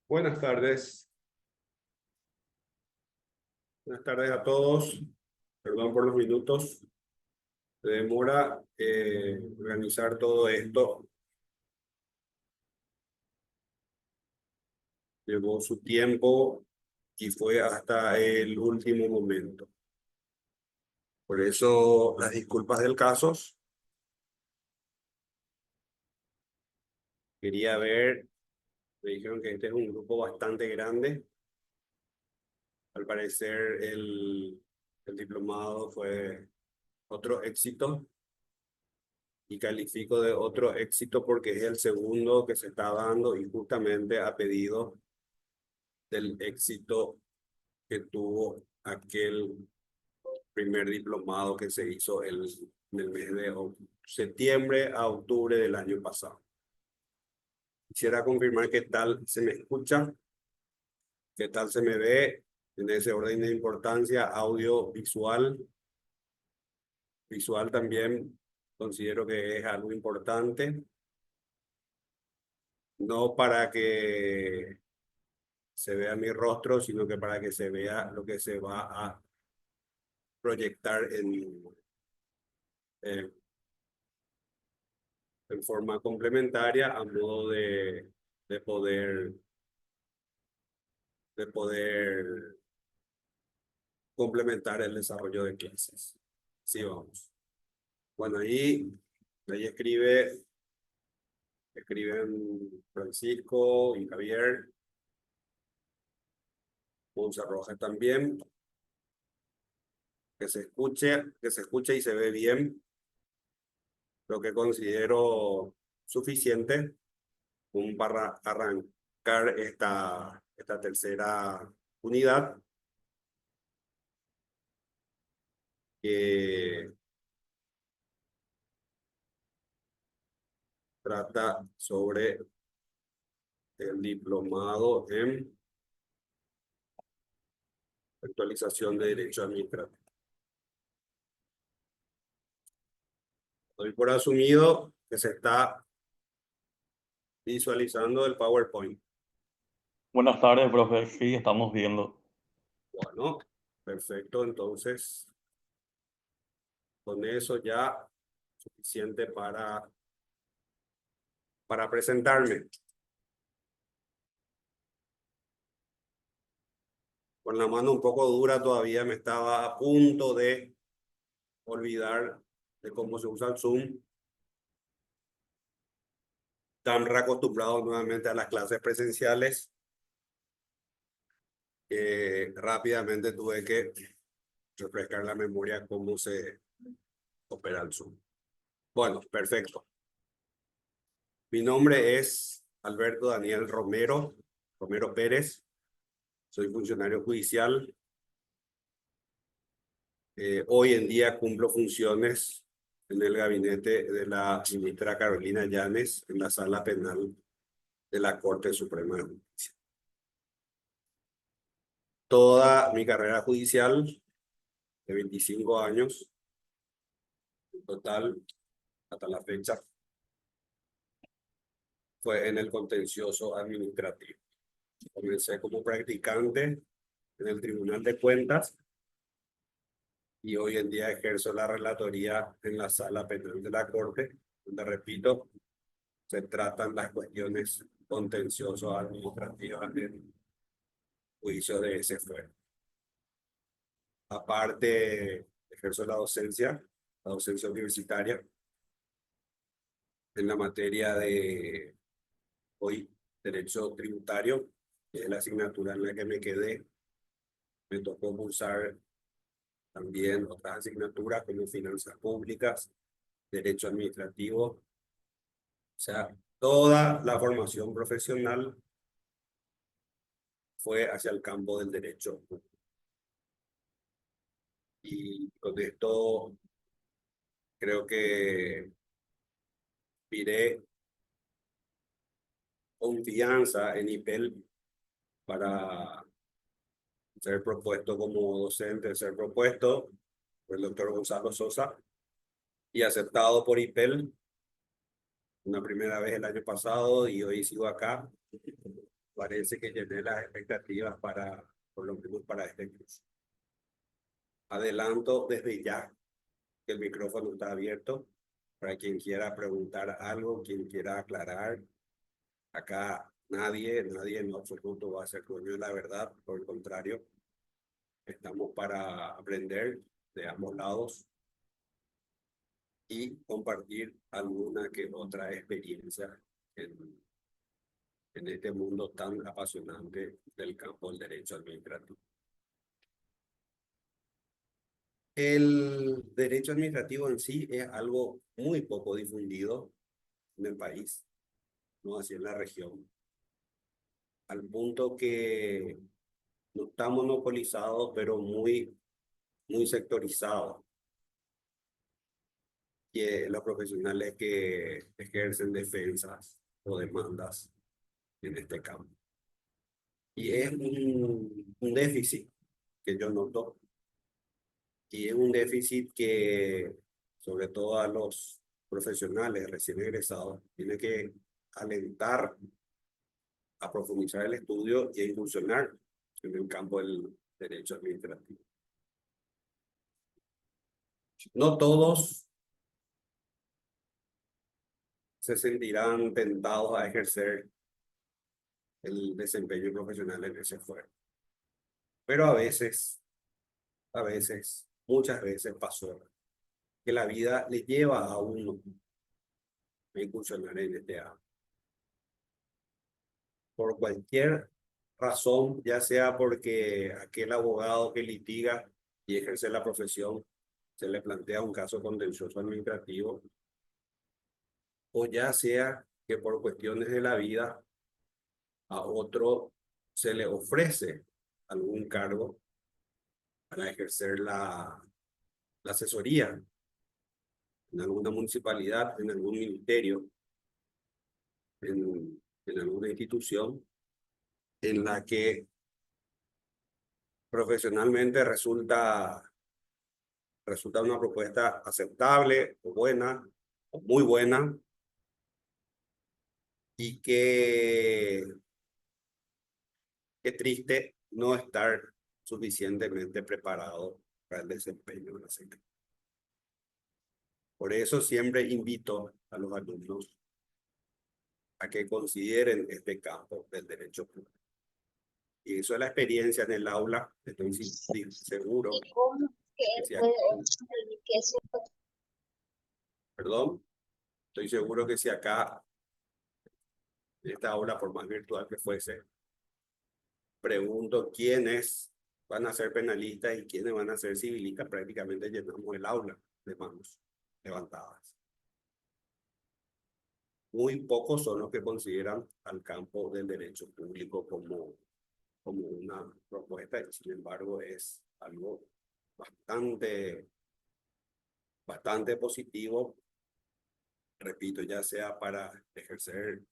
Buenas tardes. Buenas tardes a todos. Perdón por los minutos de demora. Organizar todo esto llevó su tiempo y fue hasta el último momento. Por eso las disculpas del caso. Quería ver, me dijeron que este es un grupo bastante grande. Al parecer el diplomado fue otro éxito y califico de otro éxito porque es el segundo que se está dando y justamente a pedido del éxito que tuvo aquel primer diplomado que se hizo en el mes de septiembre a octubre del año pasado. Quisiera confirmar qué tal se me escucha, qué tal se me ve en ese orden de importancia, audio, visual. Visual también considero que es algo importante, no para que se vea mi rostro, sino que para que se vea lo que se va a proyectar eh, en forma complementaria a modo de poder, de poder complementar el desarrollo de clases. Sí, vamos. Bueno, ahí escriben Francisco y Javier, Monza Roja también, que se escuche y se ve bien, lo que considero suficiente para arrancar esta tercera unidad que trata sobre el diplomado en actualización de derecho administrativo. Doy por asumido que se está visualizando el PowerPoint. Buenas tardes, profe. Sí, estamos viendo. Bueno, perfecto. Entonces, con eso ya suficiente para presentarme. Con la mano un poco dura todavía me estaba a punto de olvidar de cómo se usa el Zoom. Tan reacostumbrado nuevamente a las clases presenciales que rápidamente tuve que refrescar la memoria cómo se opera el Zoom. Bueno, perfecto. Mi nombre es Alberto Daniel Romero Pérez. Soy funcionario judicial. Hoy en día cumplo funciones en el gabinete de la ministra Carolina Llanes en la Sala Penal de la Corte Suprema de Justicia. Toda mi carrera judicial de 25 años, en total, hasta la fecha, fue en el contencioso administrativo. Comencé como practicante en el Tribunal de Cuentas y hoy en día ejerzo la relatoría en la Sala Penal de la Corte, donde, repito, se tratan las cuestiones contenciosas administrativas en juicio de ese fuero. Aparte, ejerzo la docencia universitaria, en la materia de hoy derecho tributario, que es la asignatura en la que me quedé. Me tocó cursar también otras asignaturas como finanzas públicas, derecho administrativo, o sea, toda la formación profesional fue hacia el campo del derecho. Y con esto creo que inspiré confianza en IPEL para ser propuesto como docente, ser propuesto por el doctor Gonzalo Sosa y aceptado por IPEL una primera vez el año pasado y hoy sigo acá parece que llené las expectativas por lo menos para este curso. Adelanto desde ya que el micrófono está abierto para quien quiera preguntar algo, quien quiera aclarar. Acá nadie en lo absoluto va a ser dueño de la verdad, por el contrario, estamos para aprender de ambos lados y compartir alguna que otra experiencia en este mundo tan apasionante del campo del derecho administrativo. El derecho administrativo en sí es algo muy poco difundido en el país, no así en la región, al punto que no está monopolizado, pero muy sectorizado. Y los profesionales que ejercen defensas o demandas en este campo. Y es un déficit que yo noto, y es un déficit que, sobre todo a los profesionales recién egresados, tiene que alentar a profundizar el estudio y a incursionar en el campo del derecho administrativo. No todos se sentirán tentados a ejercer el desempeño profesional en ese fuero. Pero a veces, muchas veces pasó que la vida le lleva a uno a incursionar en este ámbito. Por cualquier razón, ya sea porque aquel abogado que litiga y ejerce la profesión se le plantea un caso contencioso administrativo, o ya sea que por cuestiones de la vida a otro se le ofrece algún cargo para ejercer la asesoría en alguna municipalidad, en algún ministerio, en alguna institución en la que profesionalmente resulta una propuesta aceptable o buena o muy buena, y qué triste no estar suficientemente preparado para el desempeño de la secretaría. Por eso siempre invito a los alumnos a que consideren este campo del derecho público. Y eso es la experiencia en el aula. Estoy seguro que si acá, perdón, estoy seguro que si acá, en esta aula, por más virtual que fuese, pregunto quiénes van a ser penalistas y quiénes van a ser civilistas, prácticamente llenamos el aula de manos levantadas. Muy pocos son los que consideran al campo del derecho público como una propuesta, y sin embargo es algo bastante positivo, repito, ya sea para ejercer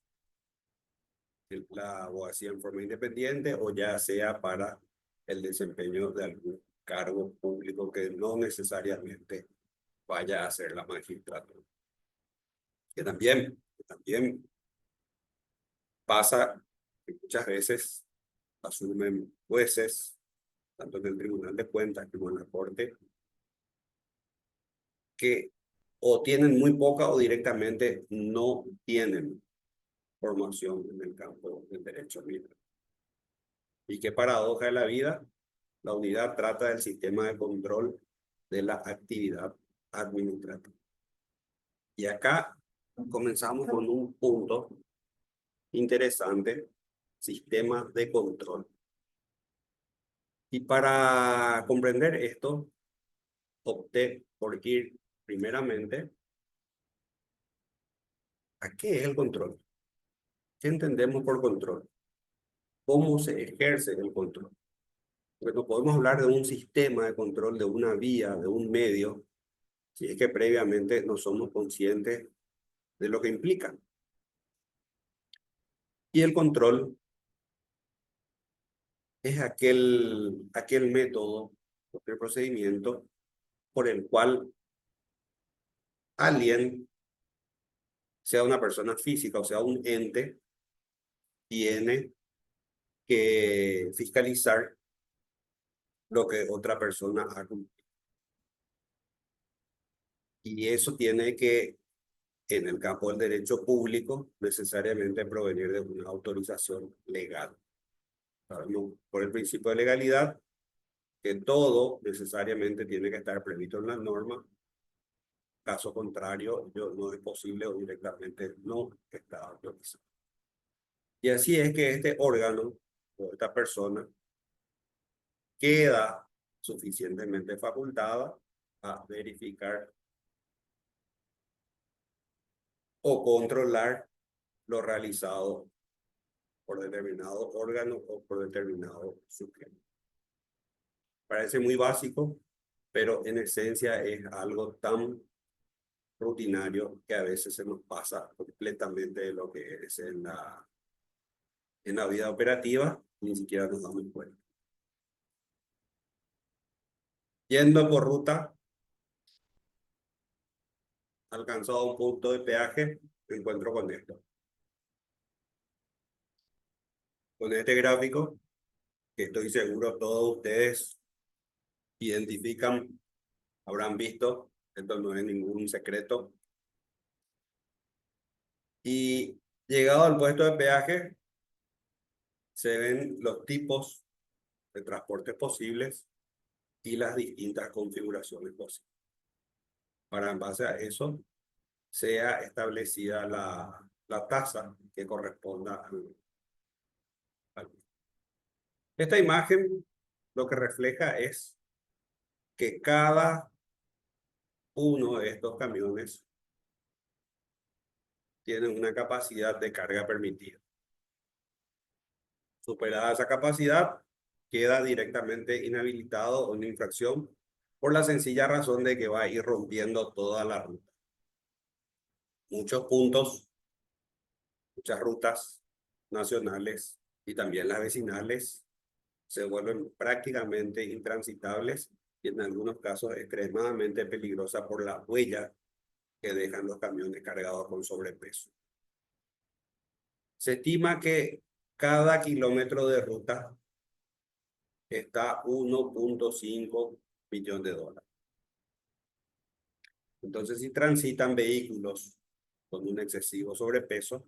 la abogacía en forma independiente o ya sea para el desempeño de algún cargo público que no necesariamente vaya a ser la magistratura. Que también pasa que muchas veces asumen jueces, tanto en el Tribunal de Cuentas como en la Corte, que o tienen muy poca o directamente no tienen formación en el campo del derecho administrativo. Y qué paradoja de la vida, la unidad trata del sistema de control de la actividad administrativa. Y acá comenzamos con un punto interesante: sistema de control. Y para comprender esto, opté por ir primeramente a qué es el control. ¿Qué entendemos por control? ¿Cómo se ejerce el control? Porque no podemos hablar de un sistema de control, de una vía, de un medio, si es que previamente no somos conscientes de lo que implica. Y el control es aquel método, aquel procedimiento por el cual alguien, sea una persona física o sea un ente, tiene que fiscalizar lo que otra persona ha cumplido. Y eso tiene que, en el campo del derecho público, necesariamente provenir de una autorización legal. Sabemos por el principio de legalidad que todo necesariamente tiene que estar previsto en la norma. Caso contrario, no es posible o directamente no está autorizado. Y así es que este órgano o esta persona queda suficientemente facultada a verificar o controlar lo realizado por determinado órgano o por determinado sujeto. Parece muy básico, pero en esencia es algo tan rutinario que a veces se nos pasa completamente de lo que es en la vida operativa, ni siquiera nos damos cuenta. Yendo por ruta, alcanzado un punto de peaje, me encuentro con esto. Con este gráfico, que estoy seguro todos ustedes identifican, habrán visto, esto no es ningún secreto. Y llegado al puesto de peaje, se ven los tipos de transportes posibles y las distintas configuraciones posibles. Para en base a eso, sea establecida la tasa que corresponda al. Esta imagen lo que refleja es que cada uno de estos camiones tiene una capacidad de carga permitida. Superada esa capacidad, queda directamente inhabilitado o en infracción por la sencilla razón de que va a ir rompiendo toda la ruta. Muchos puntos, muchas rutas nacionales y también las vecinales se vuelven prácticamente intransitables y en algunos casos extremadamente peligrosas por la huella que dejan los camiones cargados con sobrepeso. Se estima que cada kilómetro de ruta está 1.5 millones de dólares. Entonces, si transitan vehículos con un excesivo sobrepeso,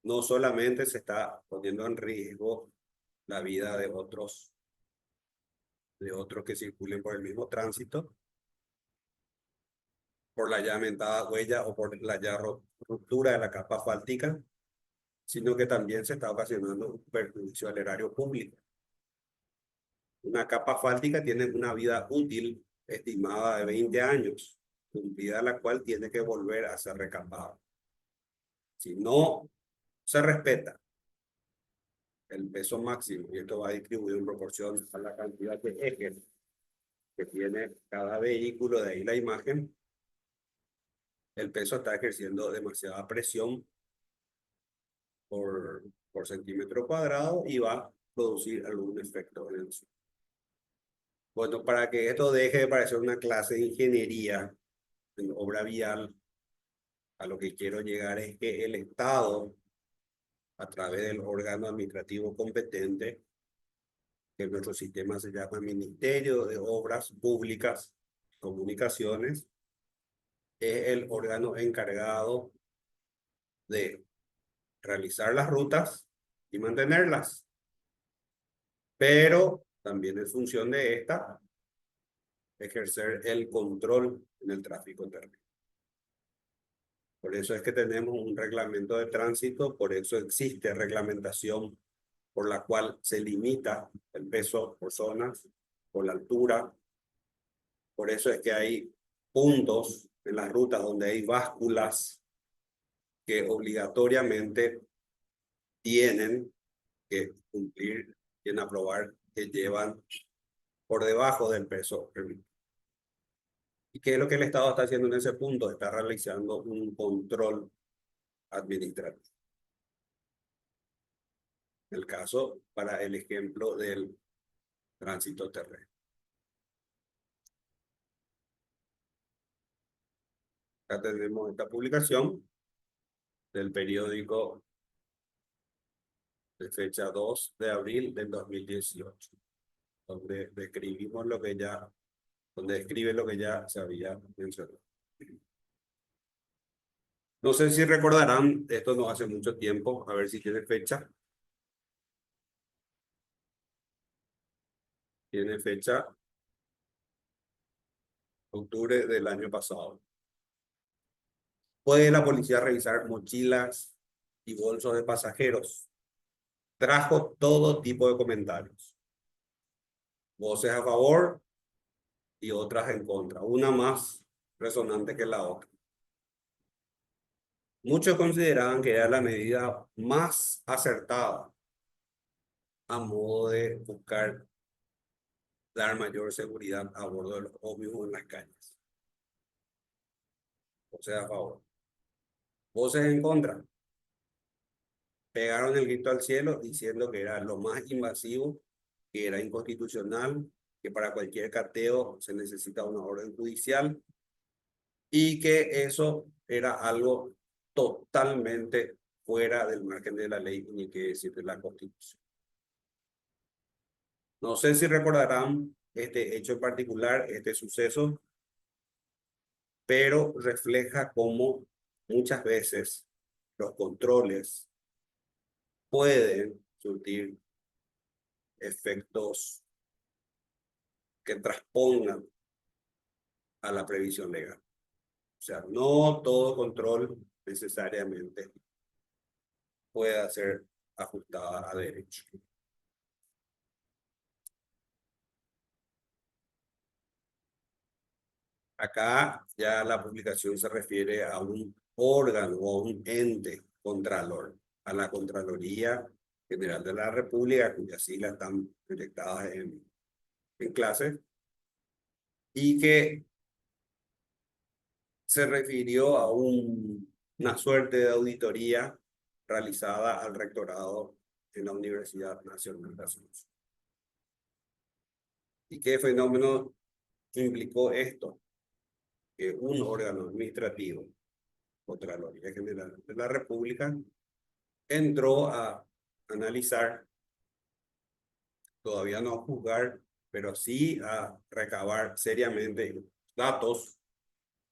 no solamente se está poniendo en riesgo la vida de otros que circulen por el mismo tránsito, por la ya mentada huella o por la ya ruptura de la capa asfáltica, sino que también se está ocasionando un perjuicio al erario público. Una capa asfáltica tiene una vida útil estimada de 20 años, cumplida la cual tiene que volver a ser recapada. Si no se respeta el peso máximo, y esto va distribuido en proporción a la cantidad de ejes que tiene cada vehículo, de ahí la imagen, el peso está ejerciendo demasiada presión por centímetro cuadrado y va a producir algún efecto en el suelo. Bueno, para que esto deje de parecer una clase de ingeniería en obra vial, a lo que quiero llegar es que el Estado, a través del órgano administrativo competente, que en nuestro sistema se llama Ministerio de Obras Públicas y Comunicaciones, es el órgano encargado de realizar las rutas y mantenerlas. Pero también es función de esta ejercer el control en el tráfico terrestre. Por eso es que tenemos un reglamento de tránsito, por eso existe reglamentación por la cual se limita el peso por zonas, por la altura. Por eso es que hay puntos en las rutas donde hay básculas que obligatoriamente tienen que cumplir y en aprobar que llevan por debajo del peso permitido. ¿Y qué es lo que el Estado está haciendo en ese punto? Está realizando un control administrativo. El caso para el ejemplo del tránsito terrestre. Acá tenemos esta publicación del periódico de fecha 2 de abril del 2018, donde describimos lo que ya, donde describe lo que ya se había mencionado. No sé si recordarán, esto no hace mucho tiempo, a ver si tiene fecha. Tiene fecha octubre del año pasado. Puede la policía revisar mochilas y bolsos de pasajeros. Trajo todo tipo de comentarios. Voces a favor y otras en contra. Una más resonante que la otra. Muchos consideraban que era la medida más acertada a modo de buscar dar mayor seguridad a bordo de los ómnibus en las calles. Voces a favor. Voces en contra. Pegaron el grito al cielo diciendo que era lo más invasivo, que era inconstitucional, que para cualquier cateo se necesita una orden judicial y que eso era algo totalmente fuera del margen de la ley, ni que decir de la Constitución. No sé si recordarán este hecho en particular, este suceso, pero refleja cómo muchas veces los controles pueden surtir efectos que transpongan a la previsión legal. O sea, no todo control necesariamente puede ser ajustada a derecho. Acá ya la publicación se refiere a un órgano o a un ente contralor, a la Contraloría General de la República, cuyas siglas están proyectadas en clase, y que se refirió a una suerte de auditoría realizada al rectorado en la Universidad Nacional de Asunción. ¿Y qué fenómeno implicó esto? Que un órgano administrativo, Contraloría General de la República, entró a analizar, todavía no a juzgar, pero sí a recabar seriamente datos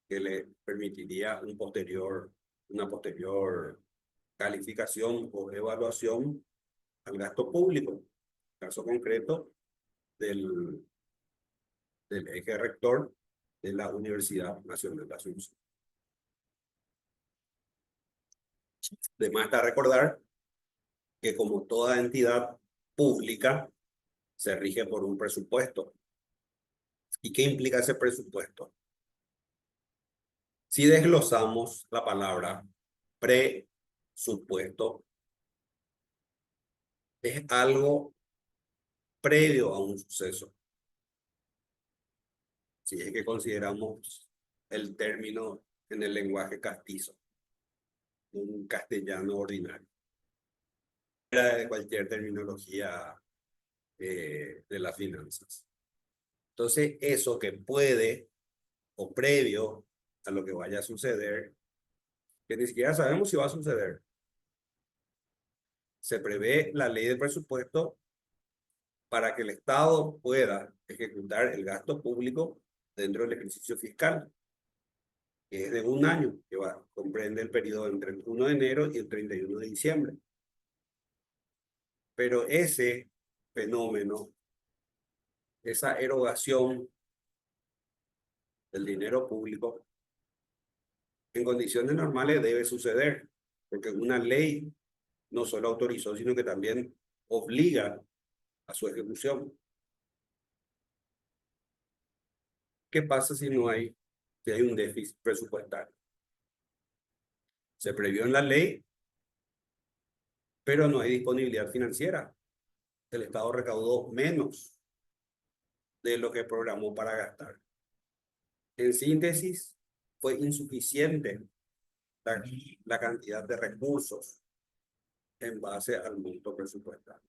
que le permitiría una posterior calificación o evaluación al gasto público. Caso concreto del eje rector de la Universidad Nacional de Asunción. De más está recordar que como toda entidad pública se rige por un presupuesto. ¿Y qué implica ese presupuesto? Si desglosamos la palabra presupuesto, es algo previo a un suceso. Si es que consideramos el término en el lenguaje castizo, un castellano ordinario, fuera de cualquier terminología de las finanzas. Entonces, eso que puede o previo a lo que vaya a suceder, que ni siquiera sabemos si va a suceder, se prevé la ley de presupuesto para que el Estado pueda ejecutar el gasto público dentro del ejercicio fiscal, que es de un año, que comprende el periodo entre el 1 de enero y el 31 de diciembre. Pero ese fenómeno, esa erogación del dinero público, en condiciones normales debe suceder, porque una ley no solo autorizó, sino que también obliga a su ejecución. ¿Qué pasa si hay un déficit presupuestario? Se previó en la ley, pero no hay disponibilidad financiera. El Estado recaudó menos de lo que programó para gastar. En síntesis, fue insuficiente la cantidad de recursos en base al monto presupuestario.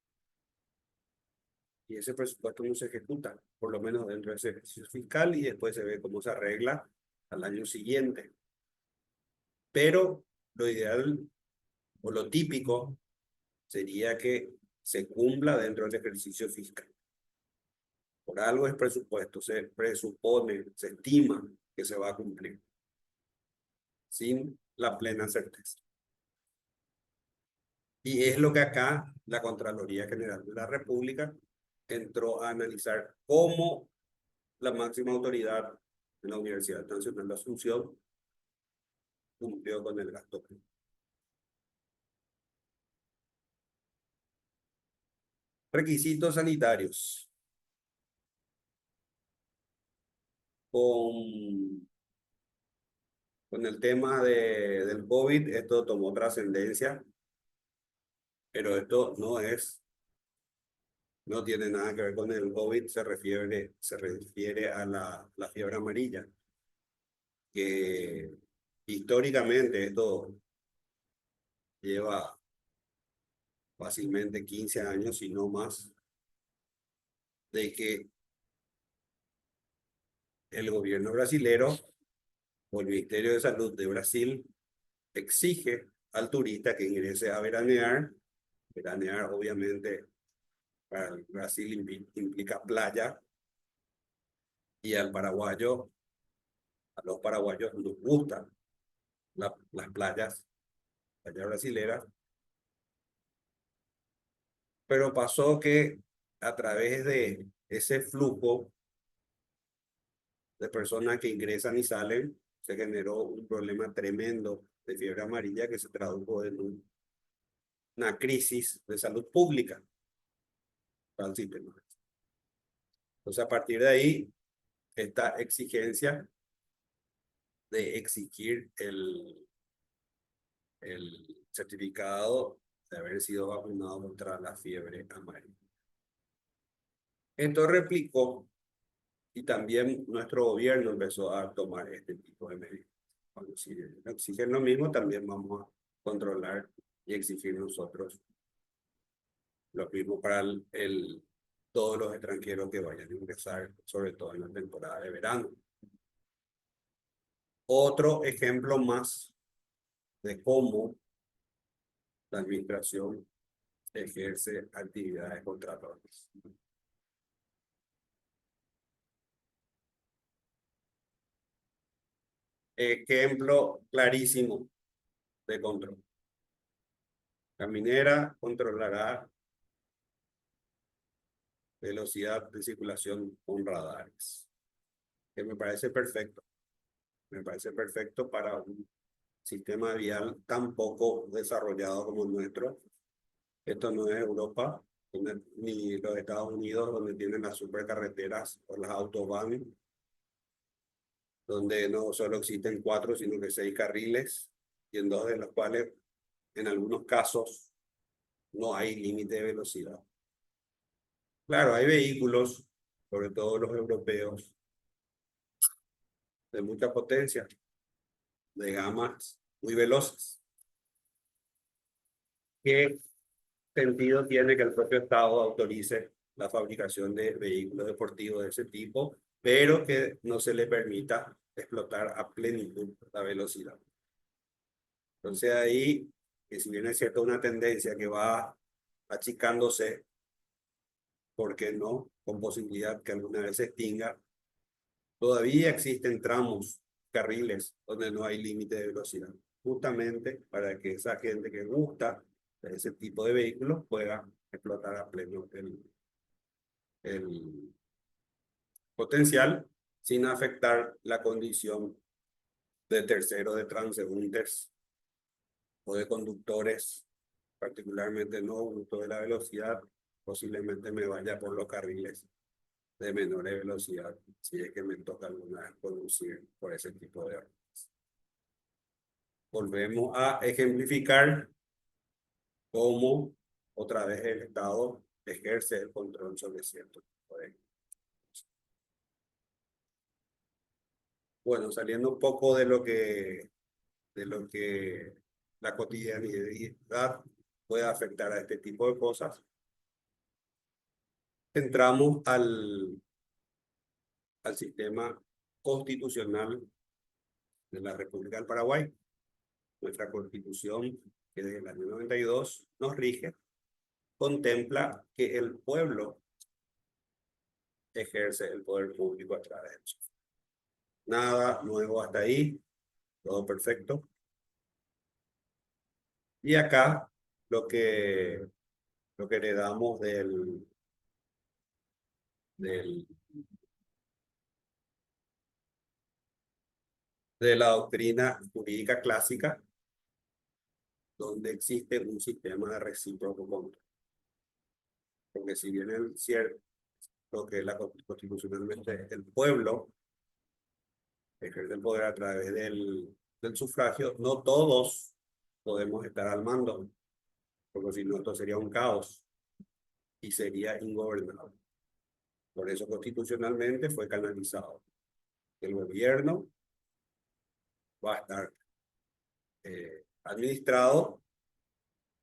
Y ese presupuesto no se ejecuta, por lo menos dentro de ese ejercicio fiscal, y después se ve cómo se arregla al año siguiente. Pero lo ideal o lo típico sería que se cumpla dentro del ejercicio fiscal. Por algo es presupuesto, se presupone, se estima que se va a cumplir, sin la plena certeza. Y es lo que acá la Contraloría General de la República entró a analizar cómo la máxima autoridad de la Universidad Nacional de Asunción cumplió con el gasto público. Requisitos sanitarios. Con el tema del COVID, esto tomó trascendencia, pero esto no tiene nada que ver con el COVID, se refiere a la fiebre amarilla, que históricamente esto lleva fácilmente 15 años, si no más, de que el gobierno brasilero o el Ministerio de Salud de Brasil exige al turista que ingrese a veranear. Veranear, obviamente, para el Brasil implica playa, y a los paraguayos nos gustan las playas brasileras, pero pasó que a través de ese flujo de personas que ingresan y salen, se generó un problema tremendo de fiebre amarilla que se tradujo en una crisis de salud pública para el sistema. Entonces, a partir de ahí, esta exigencia de exigir el certificado de haber sido vacunado contra la fiebre amarilla. Esto replicó y también nuestro gobierno empezó a tomar este tipo de medidas. Cuando si exigen lo mismo, también vamos a controlar y exigir nosotros lo mismo para todos los extranjeros que vayan a ingresar, sobre todo en la temporada de verano. Otro ejemplo más de cómo la administración ejerce actividades contratadoras. Ejemplo clarísimo de control. La minera controlará velocidad de circulación con radares, que me parece perfecto. Me parece perfecto para un sistema vial tan poco desarrollado como el nuestro. Esto no es Europa, ni los Estados Unidos, donde tienen las supercarreteras o las autobahn, donde no solo existen 4, sino que 6 carriles, y en 2 de los cuales, en algunos casos, no hay límite de velocidad. Claro, hay vehículos, sobre todo los europeos, de mucha potencia, de gamas muy veloces. ¿Qué sentido tiene que el propio Estado autorice la fabricación de vehículos deportivos de ese tipo, pero que no se le permita explotar a plenitud la velocidad? Entonces ahí, que si bien es cierto una tendencia que va achicándose, ¿por qué no? Con posibilidad que alguna vez se extinga, todavía existen tramos, carriles, donde no hay límite de velocidad, justamente para que esa gente que gusta de ese tipo de vehículos pueda explotar a pleno el potencial, sin afectar la condición de terceros, de transeúntes o de conductores, particularmente no gusto de la velocidad. Posiblemente me vaya por los carriles de menor velocidad, si es que me toca alguna vez conducir por ese tipo de rutas. Volvemos a ejemplificar cómo otra vez el Estado ejerce el control sobre cierto tipo de... Bueno, saliendo un poco de lo que la cotidianidad puede afectar a este tipo de cosas, entramos al sistema constitucional de la República del Paraguay. Nuestra Constitución, que desde el año 92 nos rige, contempla que el pueblo ejerce el poder público a través de eso. Nada nuevo hasta ahí, todo perfecto. Y acá lo que, lo que heredamos del, de la doctrina jurídica clásica, donde existe un sistema de recíproco control. Porque si bien es cierto que constitucionalmente el pueblo ejerce el poder a través del sufragio, no todos podemos estar al mando, porque si no esto sería un caos y sería ingobernable. Por eso constitucionalmente fue canalizado. El gobierno va a estar administrado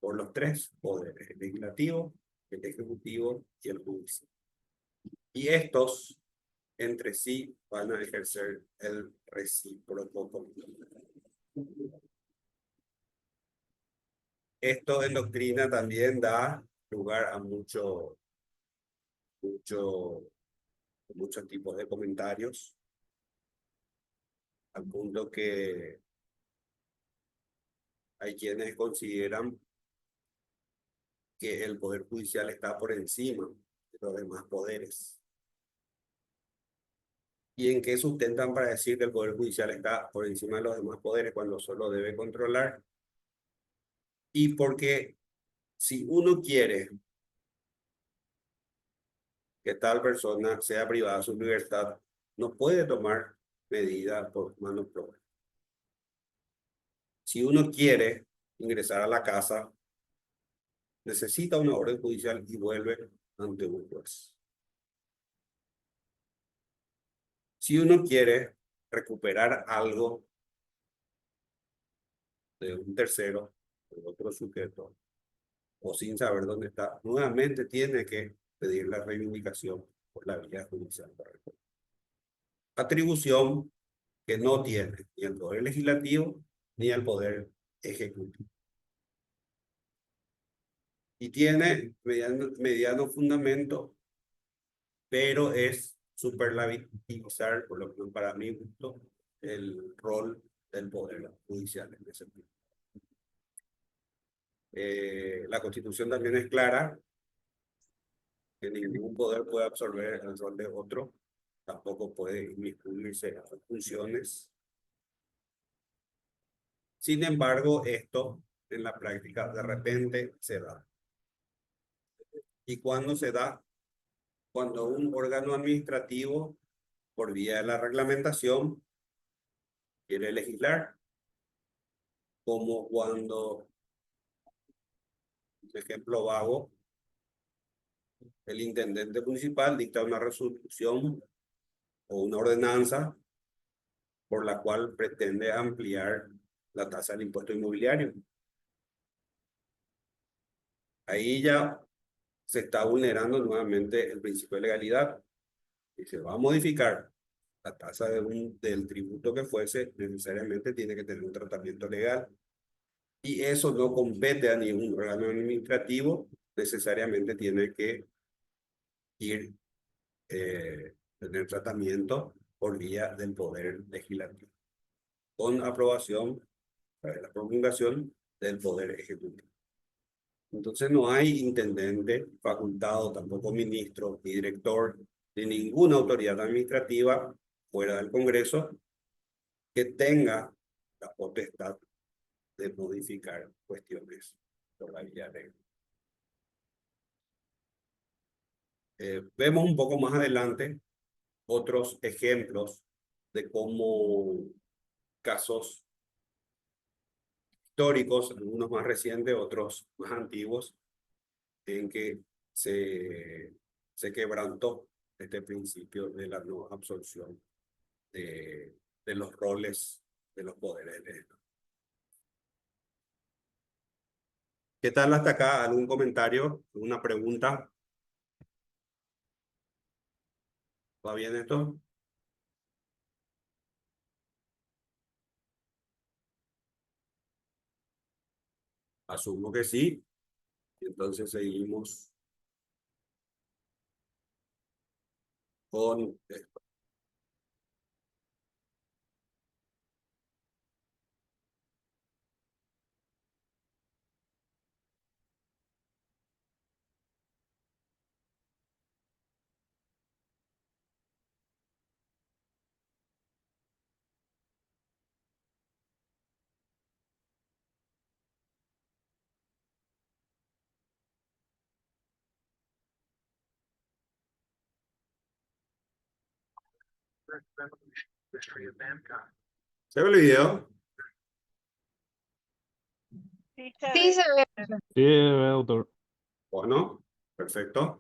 por los tres poderes: el legislativo, el ejecutivo y el judicial. Y estos entre sí van a ejercer el recíproco control. Esto en doctrina también da lugar a muchos tipos de comentarios, al punto que hay quienes consideran que el poder judicial está por encima de los demás poderes. ¿Y en qué sustentan para decir que el poder judicial está por encima de los demás poderes cuando solo debe controlar? Y porque si uno quiere que tal persona sea privada de su libertad, no puede tomar medidas por mano propia. Si uno quiere ingresar a la casa, necesita una orden judicial y vuelve ante un juez. Si uno quiere recuperar algo de un tercero, de otro sujeto, o sin saber dónde está, nuevamente tiene que pedir la reivindicación por la vía judicial. Atribución que no tiene ni el poder legislativo ni el poder ejecutivo. Y tiene mediano fundamento, pero es superlativizar, por lo menos para mi gusto, el rol del poder judicial en ese punto. La Constitución también es clara que ningún poder puede absorber el rol de otro, tampoco puede inmiscuirse en sus funciones. Sin embargo, esto en la práctica de repente se da. ¿Y cuándo se da? Cuando un órgano administrativo, por vía de la reglamentación, quiere legislar, como cuando, por ejemplo vago, el intendente municipal dicta una resolución o una ordenanza por la cual pretende ampliar la tasa del impuesto inmobiliario. Ahí ya se está vulnerando nuevamente el principio de legalidad y se va a modificar la tasa del tributo que fuese, necesariamente tiene que tener un tratamiento legal. Y eso no compete a ningún órgano administrativo, necesariamente tiene que ir, tener tratamiento por vía del poder legislativo, con aprobación, la promulgación del poder ejecutivo. Entonces no hay intendente facultado, tampoco ministro ni director de ninguna autoridad administrativa fuera del Congreso que tenga la potestad de modificar cuestiones por la vía legal. Vemos un poco más adelante otros ejemplos de cómo casos históricos, algunos más recientes, otros más antiguos, en que se quebrantó este principio de la no absorción de los roles de los poderes del Estado. ¿Qué tal hasta acá? ¿Algún comentario? ¿Alguna pregunta? ¿Va bien esto? Asumo que sí. Entonces seguimos con ¿Se ve el video? Sí, se ve. Sí, autor. Bueno, perfecto.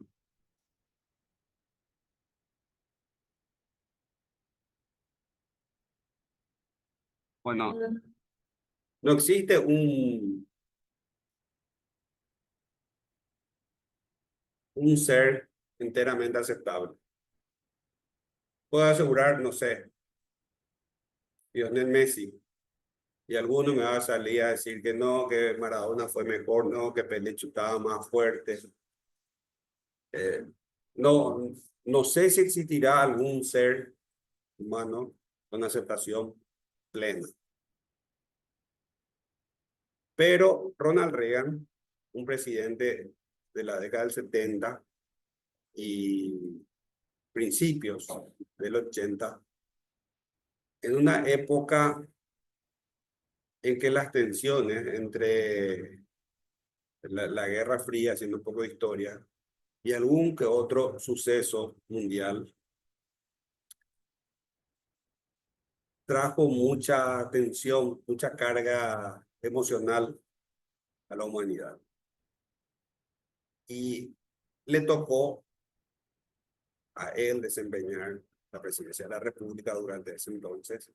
Bueno, no existe un ser enteramente aceptable. Puedo asegurar, no sé, Lionel Messi, y alguno me va a salir a decir que no, que Maradona fue mejor, no, que Pelé chutaba más fuerte. Eh, no, no sé si existirá algún ser humano con aceptación plena. Pero Ronald Reagan, un presidente de la década del 70 y principios del 80, en una época en que las tensiones entre la Guerra Fría, haciendo un poco de historia, y algún que otro suceso mundial, trajo mucha tensión, mucha carga emocional a la humanidad. Y le tocó a él desempeñar la presidencia de la República durante ese entonces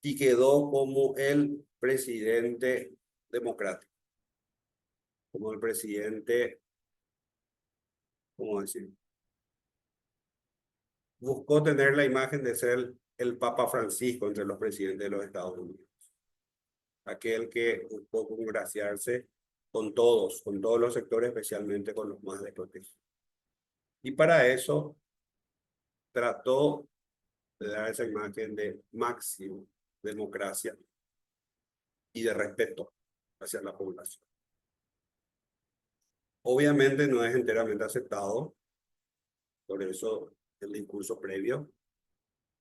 y quedó como el presidente democrático, como el presidente, ¿cómo decir? Buscó tener la imagen de ser el Papa Francisco entre los presidentes de los Estados Unidos, aquel que buscó congraciarse con todos los sectores, especialmente con los más desprotegidos. Y para eso trató de dar esa imagen de máxima democracia y de respeto hacia la población. Obviamente no es enteramente aceptado, por eso el discurso previo,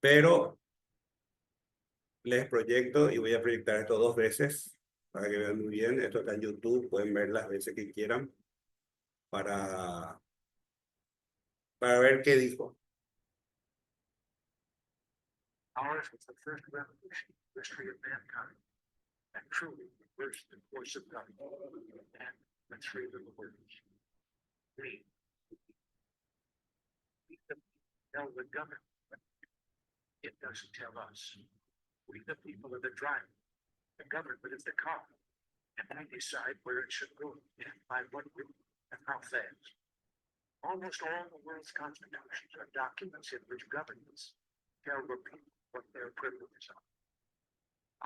pero les proyecto y voy a proyectar esto 2 veces para que vean muy bien. Esto está en YouTube, pueden ver las veces que quieran para, para ver qué dijo. Ours was the first revolution in the history of mankind, and truly reversed the course of God. And let's read the words. We tell the government, it doesn't tell us. We, the people, are the driver. The government is the car. And we decide where it should go, and by what route, and how fast. Almost all the world's constitutions are documents in which governments tell the people what their privileges are.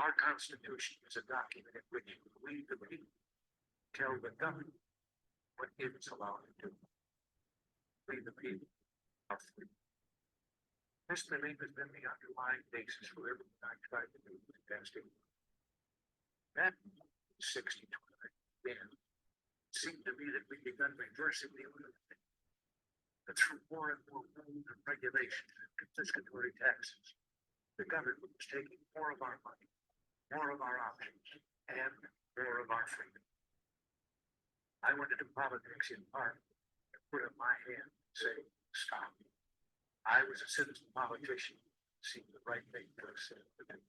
Our Constitution is a document in which we, the people, tell the government what it is allowed to do. We, the people, are free. This belief has been the underlying basis for everything I tried to do in the past 8 years. That 60-20 began. It seemed to me that we begun reversing the order of things. That through more and more rules and regulations and confiscatory taxes, the government was taking more of our money, more of our options, and more of our freedom. I went into politics in part to put up my hand and say, stop. I was a citizen politician. It seemed the right thing to have said to do.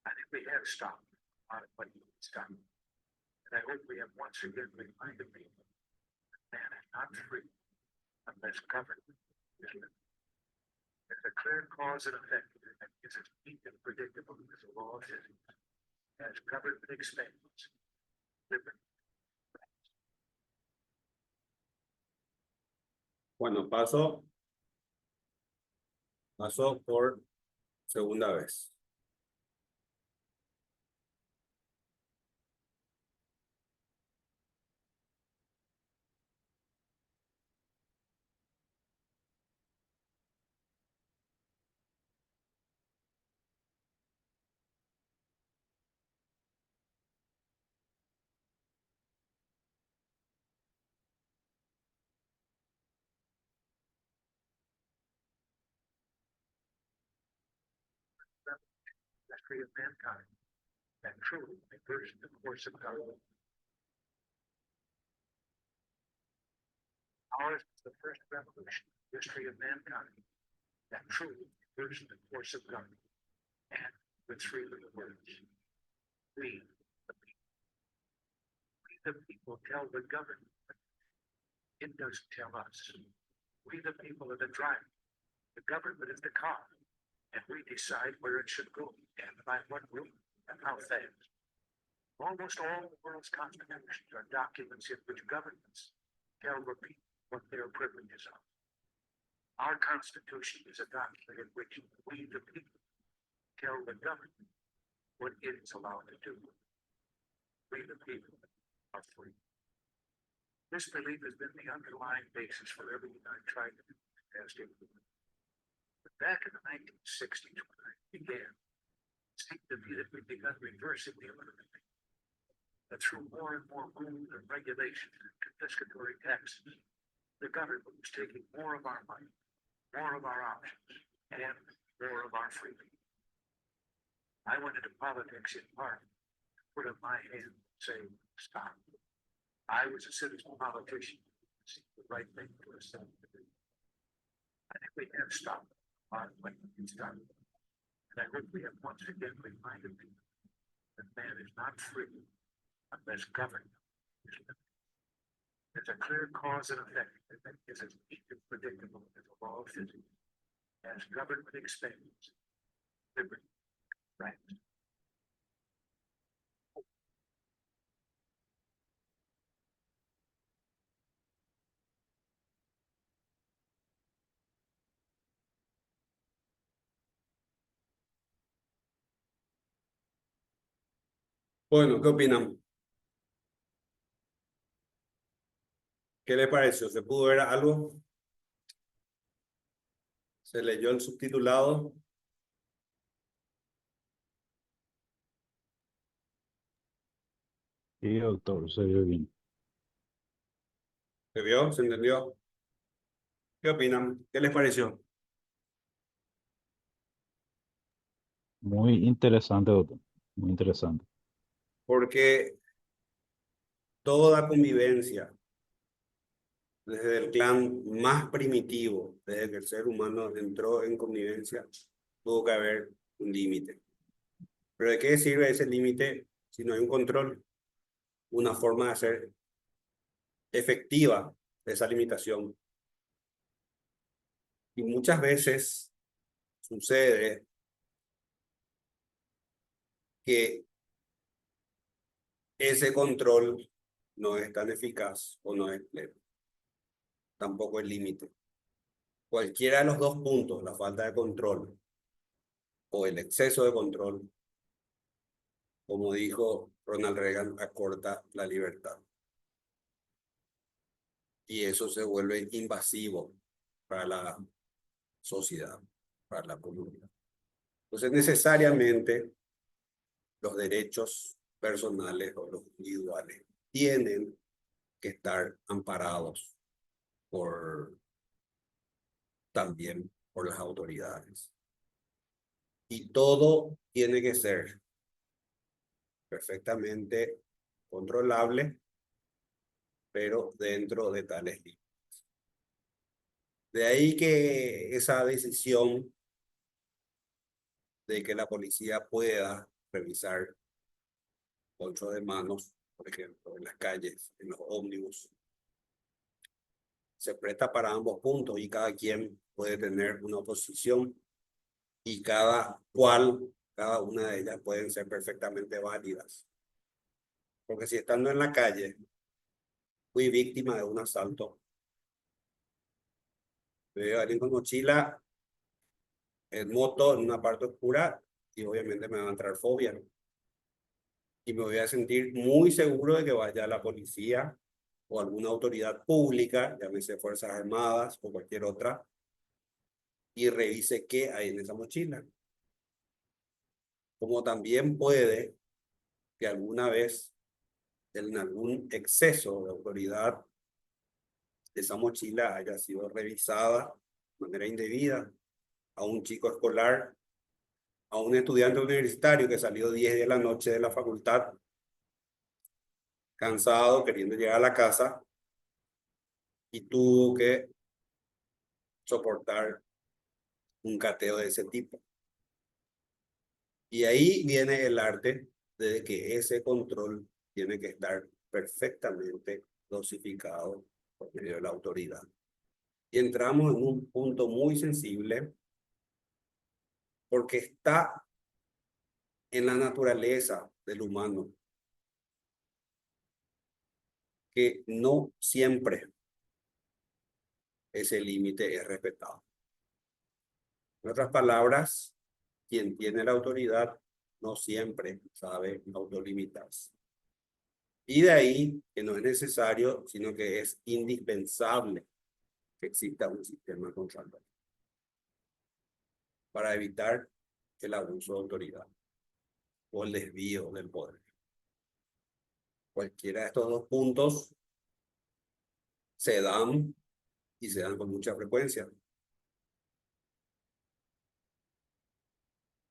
I think we have stopped a lot of what needs done. And I hope we have once again reminded people that man is not free unless government is living. There's a clear cause and effect that is as neat and predictable as the law of physics. As government expands, liberty. Bueno, paso por segunda vez. revolution in the history of mankind that truly reversed the course of government. Ours is the first revolution in the history of mankind that truly reversed the course of government. And with three little words, we the people. We the people tell the government. It doesn't tell us. We the people are the driver. The government is the car. And we decide where it should go and by what route and how fast. Almost all the world's constitutions are documents in which governments tell the people what their privileges are. Our Constitution is a document in which we, the people, tell the government what it is allowed to do. We, the people, are free. This belief has been the underlying basis for everything I tried to do as implement. But back in the 1960s, when I began, it seemed to me that we'd begun reversing the order. That through more and more rules and regulations and confiscatory taxes, the government was taking more of our money, more of our options, and more of our freedom. I went into politics in part to put up my hand and say, stop. I was a citizen politician, the right thing for us to do. I think we have stopped a lot of what we started. And I hope we have once again reminded people that man is not free unless governed. There's a clear cause and effect that is as predictable as the law of physics. As government expands, liberty rights. Bueno, ¿qué opinan? ¿Qué le pareció? ¿Se pudo ver algo? ¿Se leyó el subtitulado? Sí, doctor, se ve bien. ¿Se vio? ¿Se entendió? ¿Qué opinan? ¿Qué les pareció? Muy interesante, doctor. Muy interesante. Porque toda convivencia, desde el clan más primitivo, desde que el ser humano entró en convivencia, tuvo que haber un límite. Pero ¿de qué sirve ese límite si no hay un control? Una forma de hacer efectiva esa limitación. Y muchas veces sucede que ese control no es tan eficaz o no es pleno. Tampoco el límite. Cualquiera de los dos puntos, la falta de control o el exceso de control, como dijo Ronald Reagan, acorta la libertad. Y eso se vuelve invasivo para la sociedad, para la comunidad. Entonces, necesariamente, los derechos personales o los individuales tienen que estar amparados también por las autoridades. Y todo tiene que ser perfectamente controlable, pero dentro de tales límites. De ahí que esa decisión de que la policía pueda revisar bolsos de manos, por ejemplo, en las calles, en los ómnibus, se presta para ambos puntos y cada quien puede tener una posición y cada una de ellas pueden ser perfectamente válidas. Porque si estando en la calle fui víctima de un asalto, veo a alguien con mochila en moto en una parte oscura y obviamente me va a entrar fobia, ¿no? Y me voy a sentir muy seguro de que vaya la policía o alguna autoridad pública, llámese Fuerzas Armadas o cualquier otra, y revise qué hay en esa mochila. Como también puede que alguna vez, en algún exceso de autoridad, esa mochila haya sido revisada de manera indebida a un chico escolar a un estudiante universitario que salió 10 de la noche de la facultad, cansado, queriendo llegar a la casa, y tuvo que soportar un cateo de ese tipo. Y ahí viene el arte de que ese control tiene que estar perfectamente dosificado por medio de la autoridad. Y entramos en un punto muy sensible porque está en la naturaleza del humano que no siempre ese límite es respetado. En otras palabras, quien tiene la autoridad no siempre sabe autolimitarse. Y de ahí que no es necesario, sino que es indispensable que exista un sistema controlado para evitar el abuso de autoridad o el desvío del poder. Cualquiera de estos dos puntos se dan y se dan con mucha frecuencia.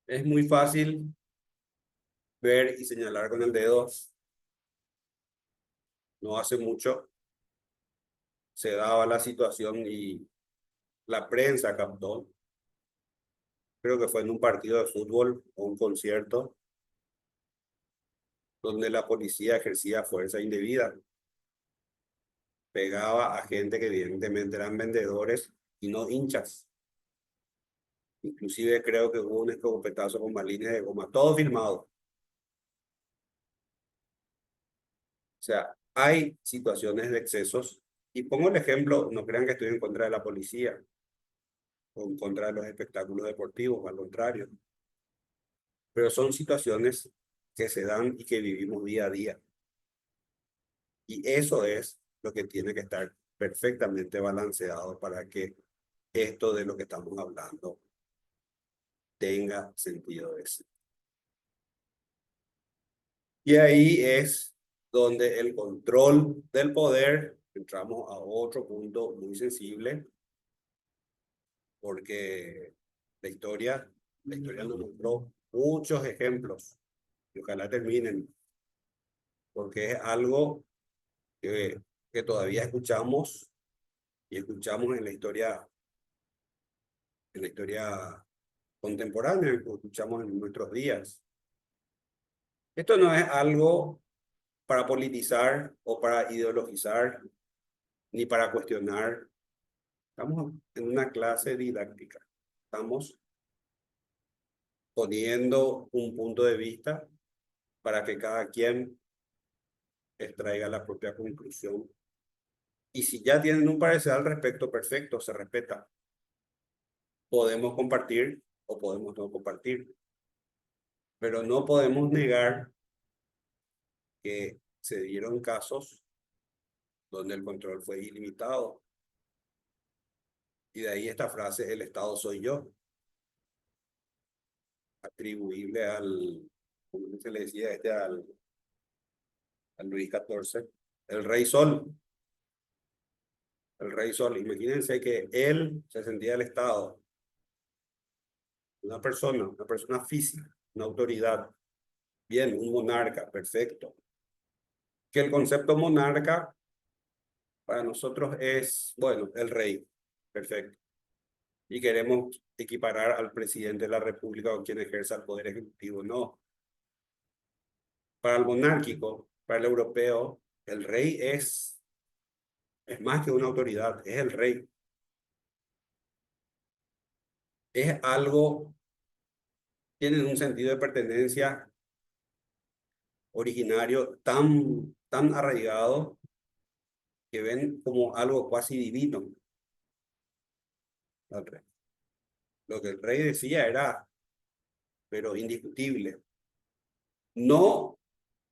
Es muy fácil ver y señalar con el dedo. No hace mucho se daba la situación y la prensa captó, creo que fue en un partido de fútbol o un concierto, donde la policía ejercía fuerza indebida. Pegaba a gente que evidentemente eran vendedores y no hinchas. Inclusive creo que hubo un escopetazo con balines de goma, todo filmado. O sea, hay situaciones de excesos. Y pongo el ejemplo, no crean que estoy en contra de la policía o en contra de los espectáculos deportivos, al contrario. Pero son situaciones que se dan y que vivimos día a día. Y eso es lo que tiene que estar perfectamente balanceado para que esto de lo que estamos hablando tenga sentido de sí. Y ahí es donde el control del poder, entramos a otro punto muy sensible, porque la historia nos mostró muchos ejemplos, y ojalá terminen, porque es algo que todavía escuchamos y escuchamos en la historia contemporánea, que escuchamos en nuestros días. Esto no es algo para politizar o para ideologizar, ni para cuestionar. Estamos en una clase didáctica. Estamos poniendo un punto de vista para que cada quien extraiga la propia conclusión. Y si ya tienen un parecer al respecto, perfecto, se respeta. Podemos compartir o podemos no compartir. Pero no podemos negar que se dieron casos donde el control fue ilimitado. Y de ahí esta frase, el Estado soy yo, atribuible ¿cómo se le decía al Luis XIV? El Rey Sol. El Rey Sol. Imagínense que él se sentía el Estado. Una persona física, una autoridad. Bien, un monarca, perfecto. Que el concepto monarca para nosotros es, bueno, el rey, perfecto. Y queremos equiparar al presidente de la República o quien ejerza el poder ejecutivo. No. Para el monárquico, para el europeo, el rey es más que una autoridad, es el rey. Es algo, tiene un sentido de pertenencia originario tan arraigado que ven como algo casi divino al rey. Lo que el rey decía era, pero indiscutible. No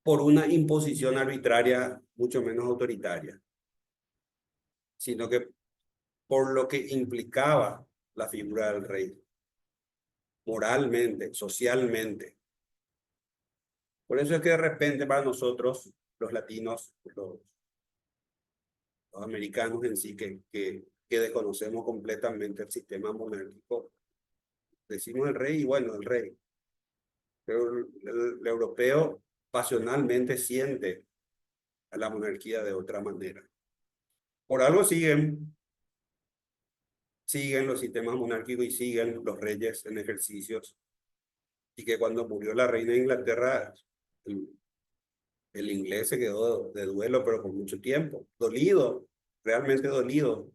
por una imposición arbitraria, mucho menos autoritaria, sino que por lo que implicaba la figura del rey, moralmente, socialmente. Por eso es que de repente para nosotros, los latinos, los americanos en sí, que desconocemos completamente el sistema monárquico, decimos el rey y bueno, el rey. El europeo pasionalmente siente a la monarquía de otra manera. Por algo siguen los sistemas monárquicos y siguen los reyes en ejercicios. Y que cuando murió la reina de Inglaterra, el inglés se quedó de duelo, pero por mucho tiempo. Dolido, realmente dolido.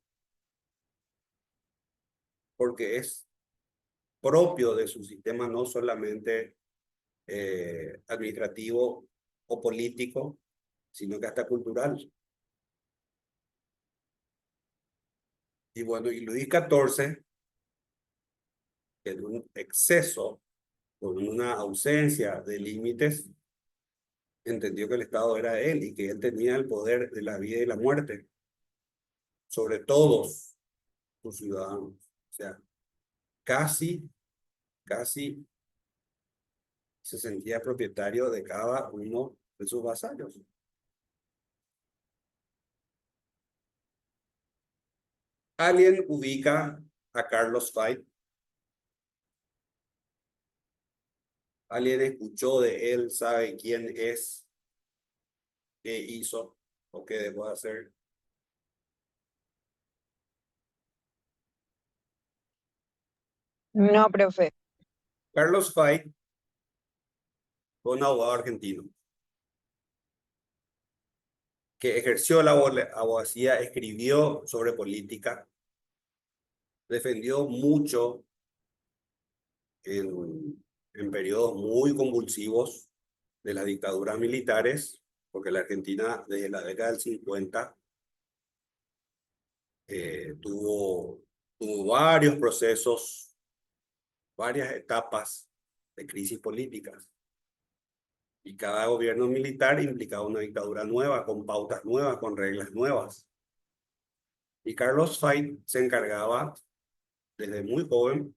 Porque es propio de su sistema, no solamente administrativo o político, sino que hasta cultural. Y bueno, y Luis XIV, en un exceso, con una ausencia de límites, entendió que el Estado era él y que él tenía el poder de la vida y la muerte sobre todos sus ciudadanos. O sea, casi se sentía propietario de cada uno de sus vasallos. ¿Alguien ubica a Carlos Fight? ¿Alguien escuchó de él? ¿Sabe quién es? ¿Qué hizo? ¿O qué dejó de hacer? No, profe. Carlos Fight fue un abogado argentino que ejerció la abogacía, escribió sobre política, defendió mucho en periodos muy convulsivos de las dictaduras militares, porque la Argentina desde la década del 50 tuvo varios procesos, varias etapas de crisis políticas. Y cada gobierno militar implicaba una dictadura nueva, con pautas nuevas, con reglas nuevas. Y Carlos Fight se encargaba, desde muy joven,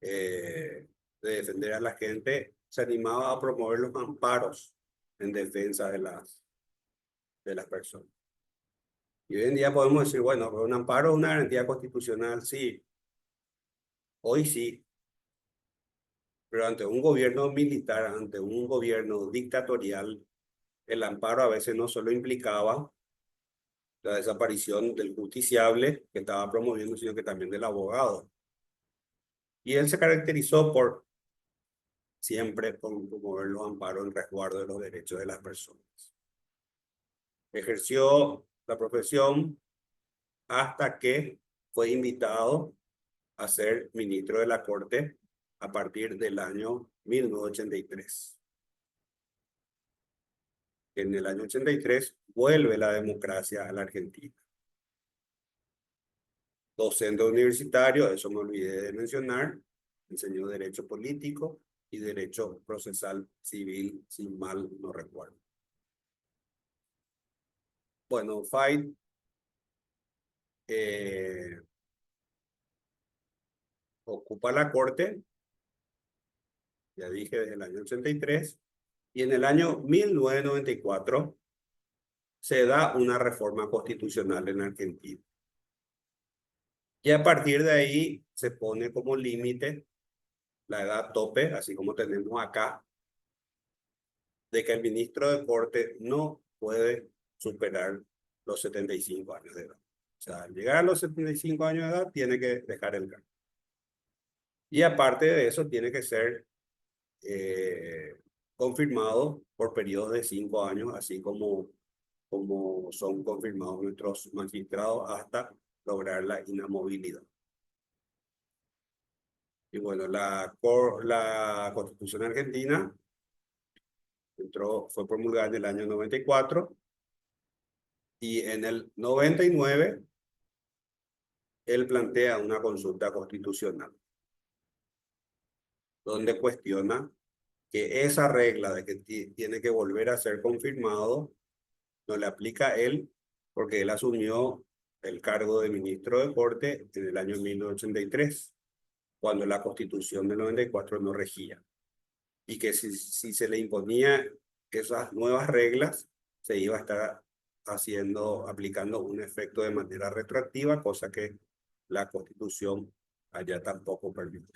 de defender a la gente, se animaba a promover los amparos en defensa de las personas. Y hoy en día podemos decir, bueno, un amparo es una garantía constitucional, sí. Hoy sí. Pero ante un gobierno militar, ante un gobierno dictatorial, el amparo a veces no solo implicaba la desaparición del justiciable que estaba promoviendo, sino que también del abogado. Y él se caracterizó por siempre promover los amparos en resguardo de los derechos de las personas. Ejerció la profesión hasta que fue invitado a ser ministro de la Corte a partir del año 1983. En el año 83 vuelve la democracia a la Argentina. Docente universitario, eso me olvidé de mencionar, enseñó Derecho Político y Derecho Procesal Civil, si mal no recuerdo. Bueno, Fight ocupa la Corte, ya dije, desde el año 83, y en el año 1994 se da una reforma constitucional en Argentina. Y a partir de ahí se pone como límite la edad tope, así como tenemos acá, de que el ministro de Corte no puede superar los 75 años de edad. O sea, al llegar a los 75 años de edad, tiene que dejar el cargo. Y aparte de eso, tiene que ser confirmado por periodos de 5 años, así como son confirmados nuestros magistrados hasta lograr la inamovilidad. Y bueno, la Constitución Argentina fue promulgada en el año 94 y en el 99 él plantea una consulta constitucional donde cuestiona que esa regla de que tiene que volver a ser confirmado no le aplica a él porque él asumió el cargo de ministro de Corte en el año 1983, cuando la Constitución del 94 no regía. Y que si se le imponía esas nuevas reglas, se iba a estar aplicando un efecto de manera retroactiva, cosa que la Constitución allá tampoco permite.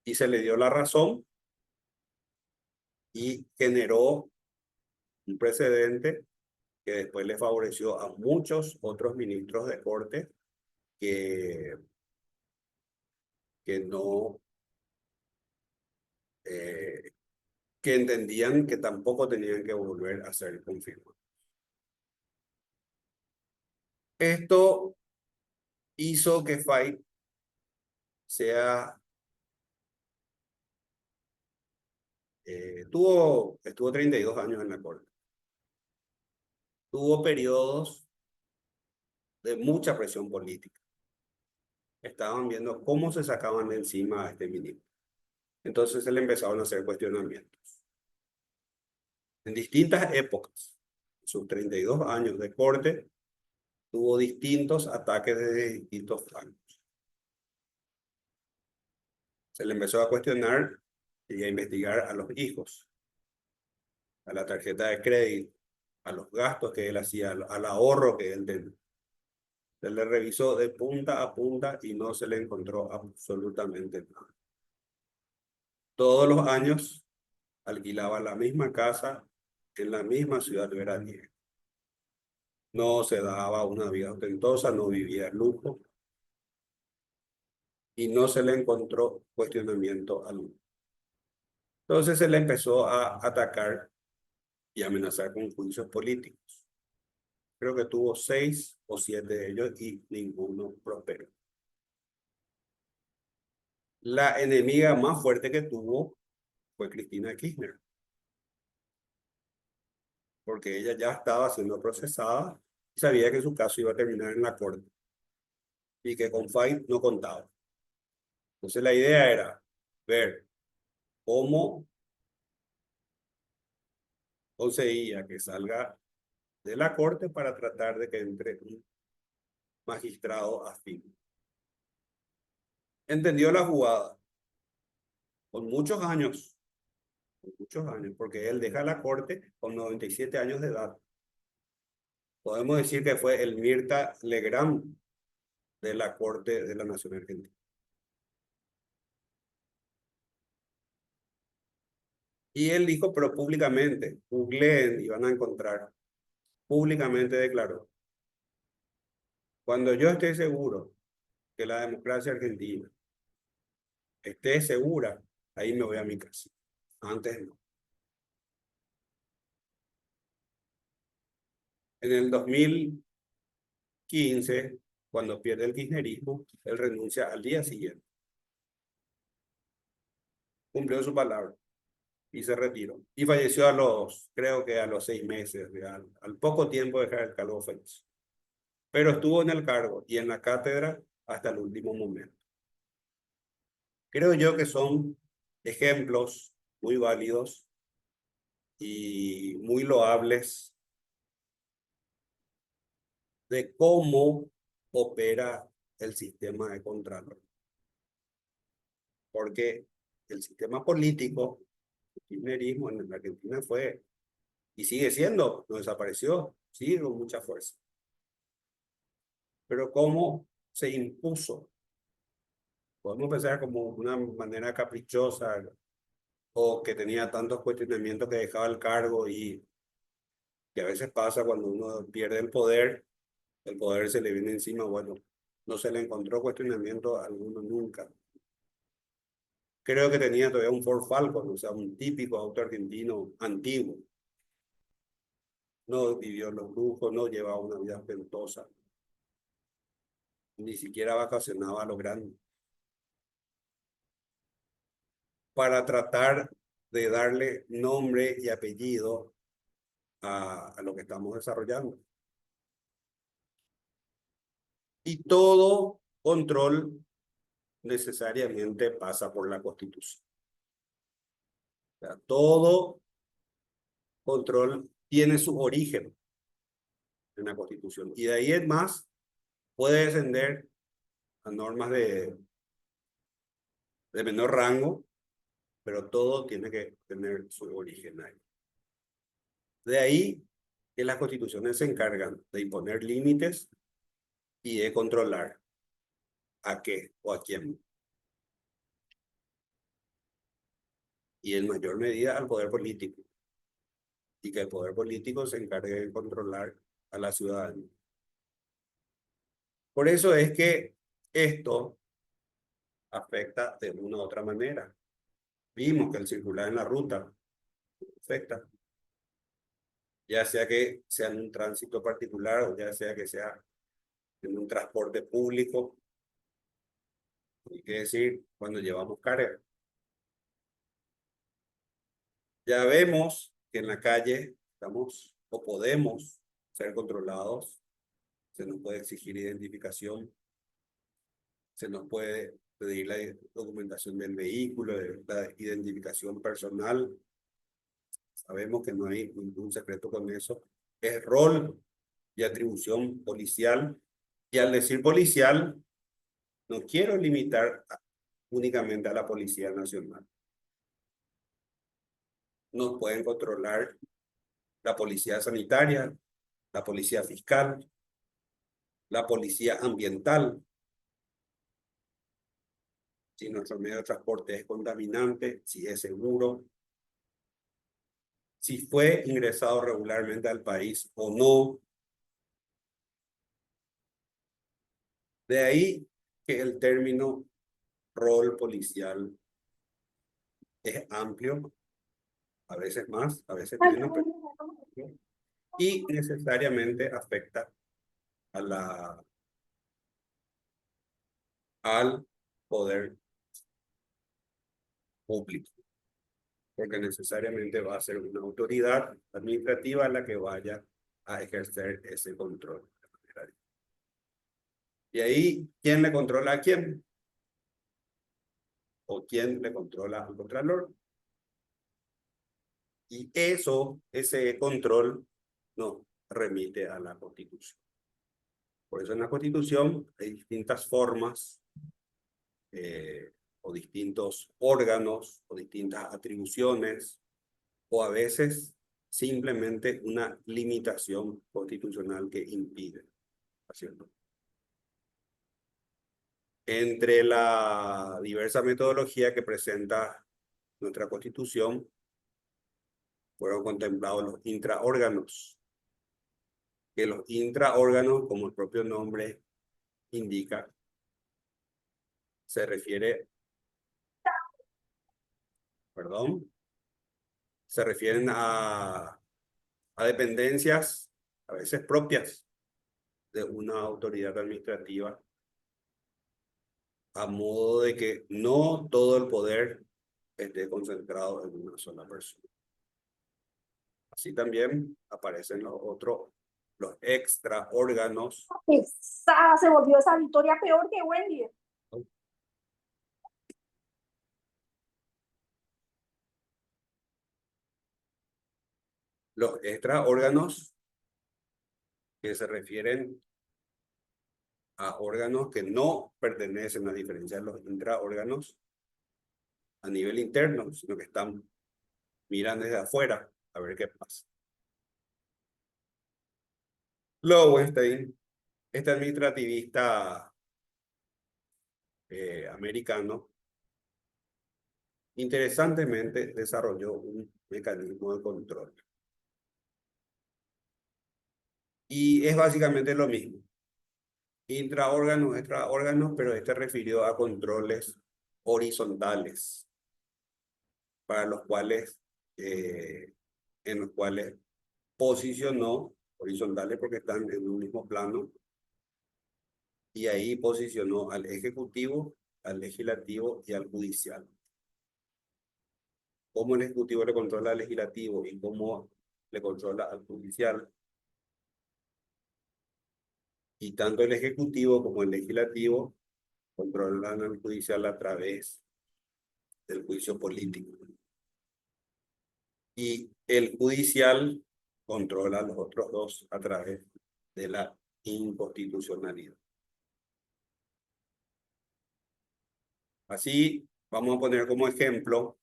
y se le dio la razón y generó un precedente que después le favoreció a muchos otros ministros de corte que no, que entendían que tampoco tenían que volver a ser confirmados. Esto hizo que Fay estuvo 32 años en la corte. Tuvo periodos de mucha presión política. Estaban viendo cómo se sacaban de encima a este ministro. Entonces se le empezaron a hacer cuestionamientos. En distintas épocas, sus 32 años de corte, tuvo distintos ataques de distintos flancos. Se le empezó a cuestionar y a investigar a los hijos, a la tarjeta de crédito, a los gastos que él hacía, al ahorro que él tenía. Se le revisó de punta a punta y no se le encontró absolutamente nada. Todos los años alquilaba la misma casa en la misma ciudad veraniega. No se daba una vida ostentosa, no vivía en lujo y no se le encontró cuestionamiento alguno. Entonces se le empezó a atacar y amenazar con juicios políticos. Creo que tuvo 6 o 7 de ellos y ninguno prosperó. La enemiga más fuerte que tuvo fue Cristina Kirchner, porque ella ya estaba siendo procesada y sabía que su caso iba a terminar en la corte y que con Fay no contaba. Entonces la idea era ver cómo conseguía que salga de la corte para tratar de que entre un magistrado afín. Entendió la jugada con muchos años, porque él deja la corte con 97 años de edad. Podemos decir que fue el Mirta Legrand de la Corte de la Nación Argentina. Y él dijo, pero públicamente, googleen y van a encontrar, públicamente declaró: cuando yo esté seguro que la democracia argentina esté segura, ahí me voy a mi casa. Antes no. En el 2015, cuando pierde el kirchnerismo, él renuncia al día siguiente. Cumplió su palabra y se retiró. Y falleció creo que a los 6 meses, al poco tiempo de dejar el cargo falleció. Pero estuvo en el cargo y en la cátedra hasta el último momento. Creo yo que son ejemplos muy válidos y muy loables de cómo opera el sistema de contralor. Porque el sistema político, el kirchnerismo en la Argentina fue, y sigue siendo, no desapareció, sigue con mucha fuerza. Pero cómo se impuso, podemos pensar como una manera caprichosa o que tenía tantos cuestionamientos que dejaba el cargo y que a veces pasa cuando uno pierde el poder se le viene encima. Bueno, no se le encontró cuestionamiento alguno nunca. Creo que tenía todavía un Ford Falcon, o sea, un típico auto argentino antiguo. No vivió los lujos, no llevaba una vida ostentosa. Ni siquiera vacacionaba a lo grande. Para tratar de darle nombre y apellido a lo que estamos desarrollando. Y todo control necesariamente pasa por la Constitución. O sea, todo control tiene su origen en la Constitución. Y de ahí en más puede descender a normas de menor rango, pero todo tiene que tener su origen ahí. De ahí que las constituciones se encargan de imponer límites y de controlar a qué o a quién. y en mayor medida al poder político, y que el poder político se encargue de controlar a la ciudadanía. Por eso es que esto afecta de una u otra manera. Vimos que el circular en la ruta afecta, ya sea que sea en un tránsito particular o ya sea que sea en un transporte público. Hay que decir, cuando llevamos carga. Ya vemos que en la calle estamos o podemos ser controlados. Se nos puede exigir identificación. Se nos puede pedir la documentación del vehículo, la identificación personal. Sabemos que no hay ningún secreto con eso. Es rol y atribución policial. Y al decir policial, no quiero limitar únicamente a la Policía Nacional. Nos pueden controlar la Policía Sanitaria, la Policía Fiscal, la Policía Ambiental. Si nuestro medio de transporte es contaminante, si es seguro, si fue ingresado regularmente al país o no. De ahí que el término rol policial es amplio, a veces más, a veces menos, y necesariamente afecta a al poder público, porque necesariamente va a ser una autoridad administrativa la que vaya a ejercer ese control. Y ahí, ¿quién le controla a quién? ¿O quién le controla al contralor? Y ese control nos remite a la Constitución. Por eso en la Constitución hay distintas formas o distintos órganos o distintas atribuciones o a veces simplemente una limitación constitucional que impide hacerlo. Entre la diversa metodología que presenta nuestra Constitución, fueron contemplados los intraórganos, que los intraórganos, como el propio nombre indica, se refieren a dependencias a veces propias de una autoridad administrativa, a modo de que no todo el poder esté concentrado en una sola persona. Así también aparecen los extra órganos. Se volvió esa Victoria peor que Wendy. Los extra órganos que se refieren a órganos que no pertenecen, a diferencia de los intraórganos, a nivel interno, sino que miran desde afuera a ver qué pasa. Lowenstein, este administrativista americano, interesantemente desarrolló un mecanismo de control. Y es básicamente lo mismo. Intraórganos, extraórganos, pero este refirió a controles horizontales, para los cuales, en los cuales posicionó, horizontales porque están en un mismo plano, y ahí posicionó al Ejecutivo, al Legislativo y al Judicial. Cómo el Ejecutivo le controla al Legislativo y cómo le controla al Judicial. Y tanto el Ejecutivo como el Legislativo controlan al Judicial a través del juicio político. Y el Judicial controla a los otros dos a través de la inconstitucionalidad. Así, vamos a poner como ejemplo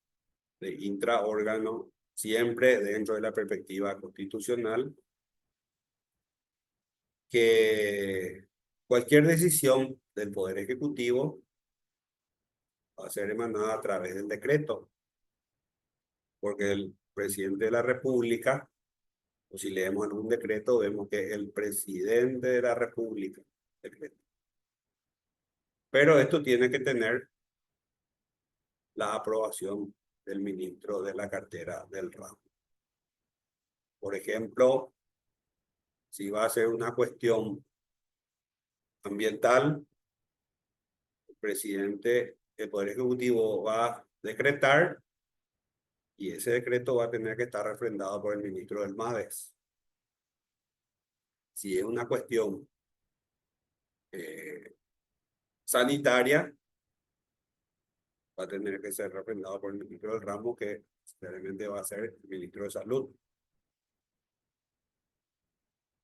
de intraórgano, siempre dentro de la perspectiva constitucional, que cualquier decisión del Poder Ejecutivo va a ser emanada a través del decreto. porque el presidente de la República, o si leemos algún decreto, vemos que el presidente de la República decreta. Pero esto tiene que tener la aprobación del ministro de la cartera del ramo. Por ejemplo, si va a ser una cuestión ambiental, el presidente del Poder Ejecutivo va a decretar y ese decreto va a tener que estar refrendado por el ministro del MADES. Si es una cuestión sanitaria, va a tener que ser refrendado por el ministro del ramo, que realmente va a ser el ministro de Salud.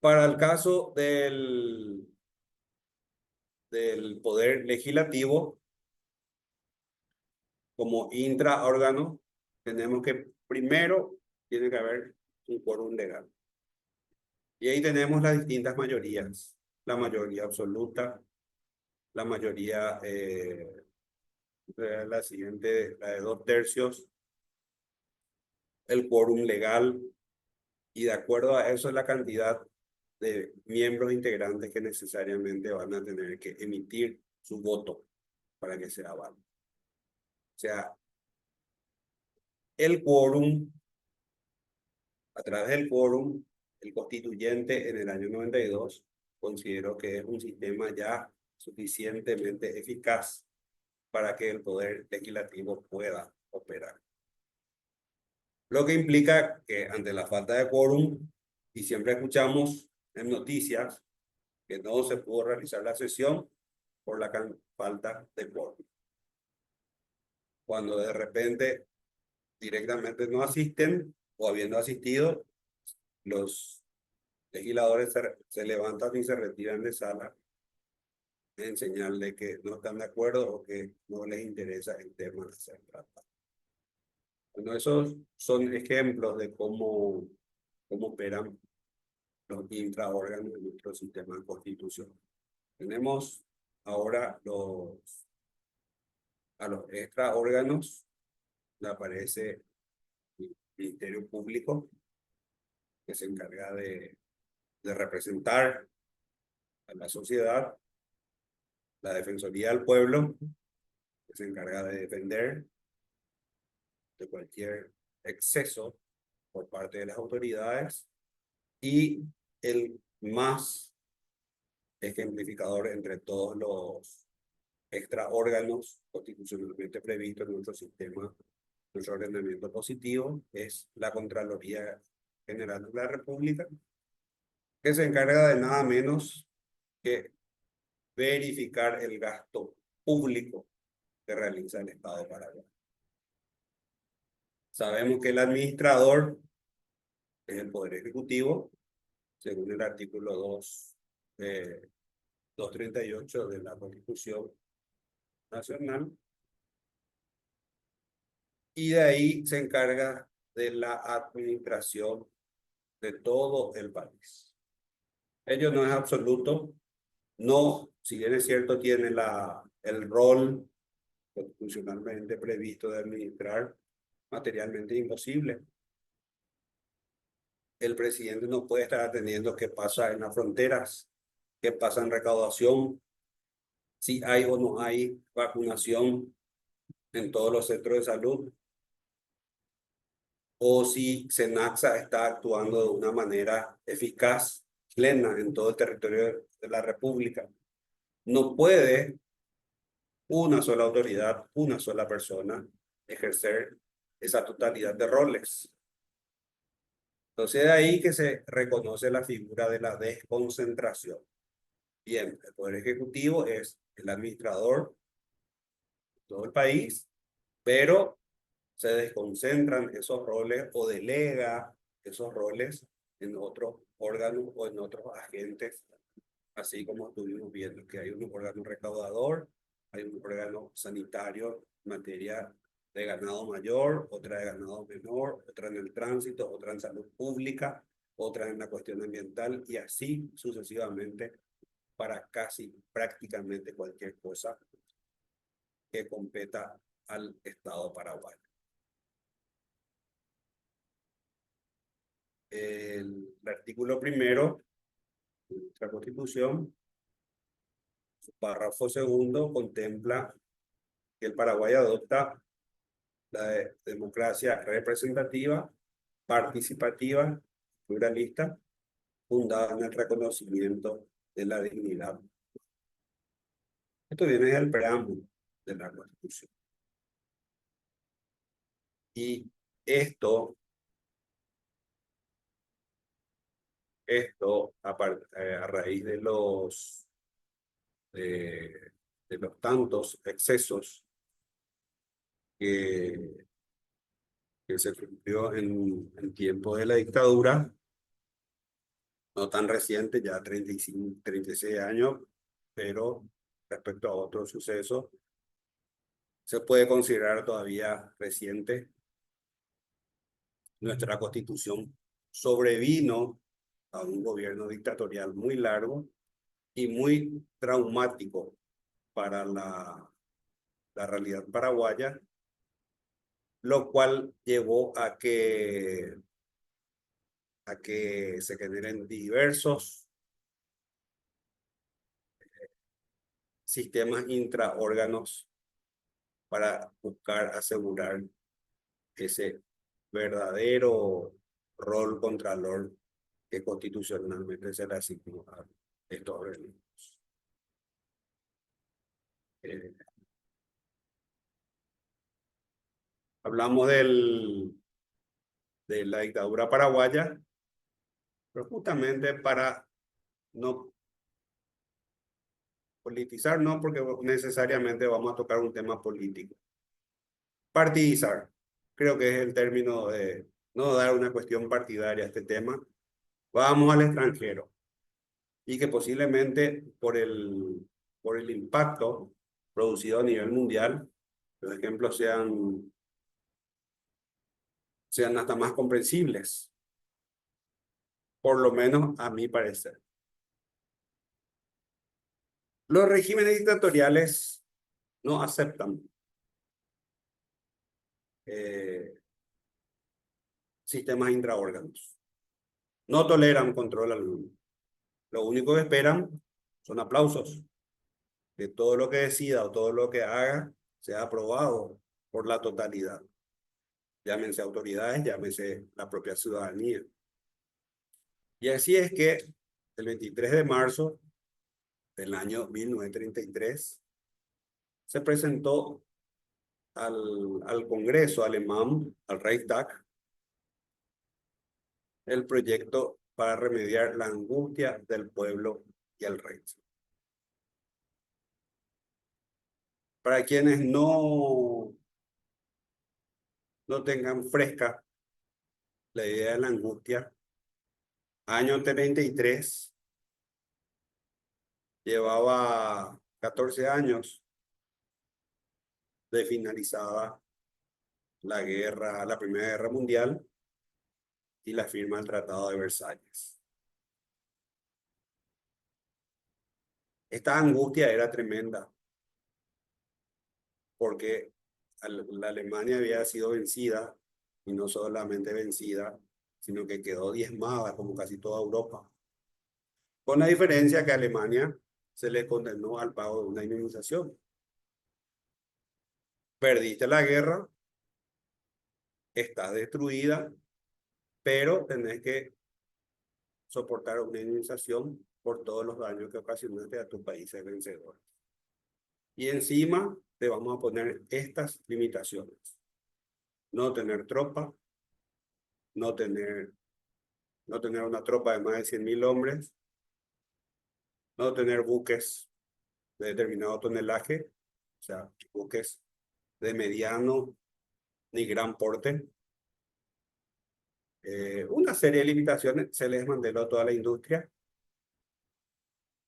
Para el caso del Poder Legislativo, como intraórgano, tenemos que primero tiene que haber un quórum legal. Y ahí tenemos las distintas mayorías. La mayoría absoluta, la mayoría, la siguiente, la de 2/3, el quórum legal, y de acuerdo a eso es la cantidad de miembros integrantes que necesariamente van a tener que emitir su voto para que sea válido. O sea, el quórum, a través del quórum, el constituyente en el año 92 consideró que es un sistema ya suficientemente eficaz para que el Poder Legislativo pueda operar. Lo que implica que ante la falta de quórum, y siempre escuchamos en noticias que no se pudo realizar la sesión por la falta de quórum. Cuando de repente directamente no asisten, o habiendo asistido, los legisladores se levantan y se retiran de sala en señal de que no están de acuerdo o que no les interesa el tema a ser tratado. Bueno, esos son ejemplos de cómo operan los intraórganos de nuestro sistema constitucional. Tenemos ahora a los extraórganos, le aparece el Ministerio Público, que se encarga de representar a la sociedad, la Defensoría del Pueblo, que se encarga de defender de cualquier exceso por parte de las autoridades, y el más ejemplificador entre todos los extraórganos constitucionalmente previstos en nuestro sistema, nuestro ordenamiento positivo, es la Contraloría General de la República, que se encarga de nada menos que verificar el gasto público que realiza el Estado de Paraguay. Sabemos que el administrador es el Poder Ejecutivo, según el artículo 238 de la Constitución Nacional, y de ahí se encarga de la administración de todo el país. Ello no es absoluto, no, si bien es cierto, tiene el rol constitucionalmente previsto de administrar, materialmente imposible. El presidente no puede estar atendiendo qué pasa en las fronteras, qué pasa en recaudación, si hay o no hay vacunación en todos los centros de salud, o si SENASA está actuando de una manera eficaz, plena en todo el territorio de la República. No puede una sola autoridad, una sola persona ejercer esa totalidad de roles. Entonces de ahí que se reconoce la figura de la desconcentración. Bien, el Poder Ejecutivo es el administrador de todo el país, pero se desconcentran esos roles o delega esos roles en otros órganos o en otros agentes, así como estuvimos viendo que hay un órgano recaudador, hay un órgano sanitario en materia de ganado mayor, otra de ganado menor, otra en el tránsito, otra en salud pública, otra en la cuestión ambiental, y así sucesivamente para casi prácticamente cualquier cosa que competa al Estado paraguayo. El artículo primero de nuestra Constitución, su párrafo segundo, contempla que el Paraguay adopta la democracia representativa, participativa, pluralista, fundada en el reconocimiento de la dignidad. Esto viene del preámbulo de la Constitución. Y esto a raíz de los tantos excesos que se cumplió en tiempo de la dictadura, no tan reciente, ya 35, 36 años, pero respecto a otros sucesos, se puede considerar todavía reciente. Nuestra Constitución sobrevino a un gobierno dictatorial muy largo y muy traumático para la realidad paraguaya, lo cual llevó a que se generen diversos sistemas intraórganos para buscar asegurar ese verdadero rol contralor que constitucionalmente se le asignó a estos organismos. Hablamos de la dictadura paraguaya, pero justamente para no politizar, no porque necesariamente vamos a tocar un tema político. Partidizar, creo que es el término de no dar una cuestión partidaria a este tema. Vamos al extranjero y que posiblemente por el impacto producido a nivel mundial, los ejemplos sean hasta más comprensibles, por lo menos a mi parecer. Los regímenes dictatoriales no aceptan sistemas intraórganos. No toleran control alguno. Lo único que esperan son aplausos. Que todo lo que decida o todo lo que haga sea aprobado por la totalidad. Llámense autoridades, llámense la propia ciudadanía. Y así es que el 23 de marzo del año 1933 se presentó al Congreso alemán, al Reichstag, el proyecto para remediar la angustia del pueblo y el rey. Para quienes no tengan fresca la idea de la angustia, año 33 llevaba 14 años de finalizada la Primera Guerra Mundial y la firma del Tratado de Versalles. Esta angustia era tremenda porque la Alemania había sido vencida, y no solamente vencida, sino que quedó diezmada como casi toda Europa. Con la diferencia que a Alemania se le condenó al pago de una indemnización. Perdiste la guerra, estás destruida, pero tenés que soportar una indemnización por todos los daños que ocasionaste a tus países vencedores. Y encima te vamos a poner estas limitaciones: no tener tropa, no tener una tropa de más de 100.000 hombres, no tener buques de determinado tonelaje, o sea, buques de mediano ni gran porte. Una serie de limitaciones se les desmanteló a toda la industria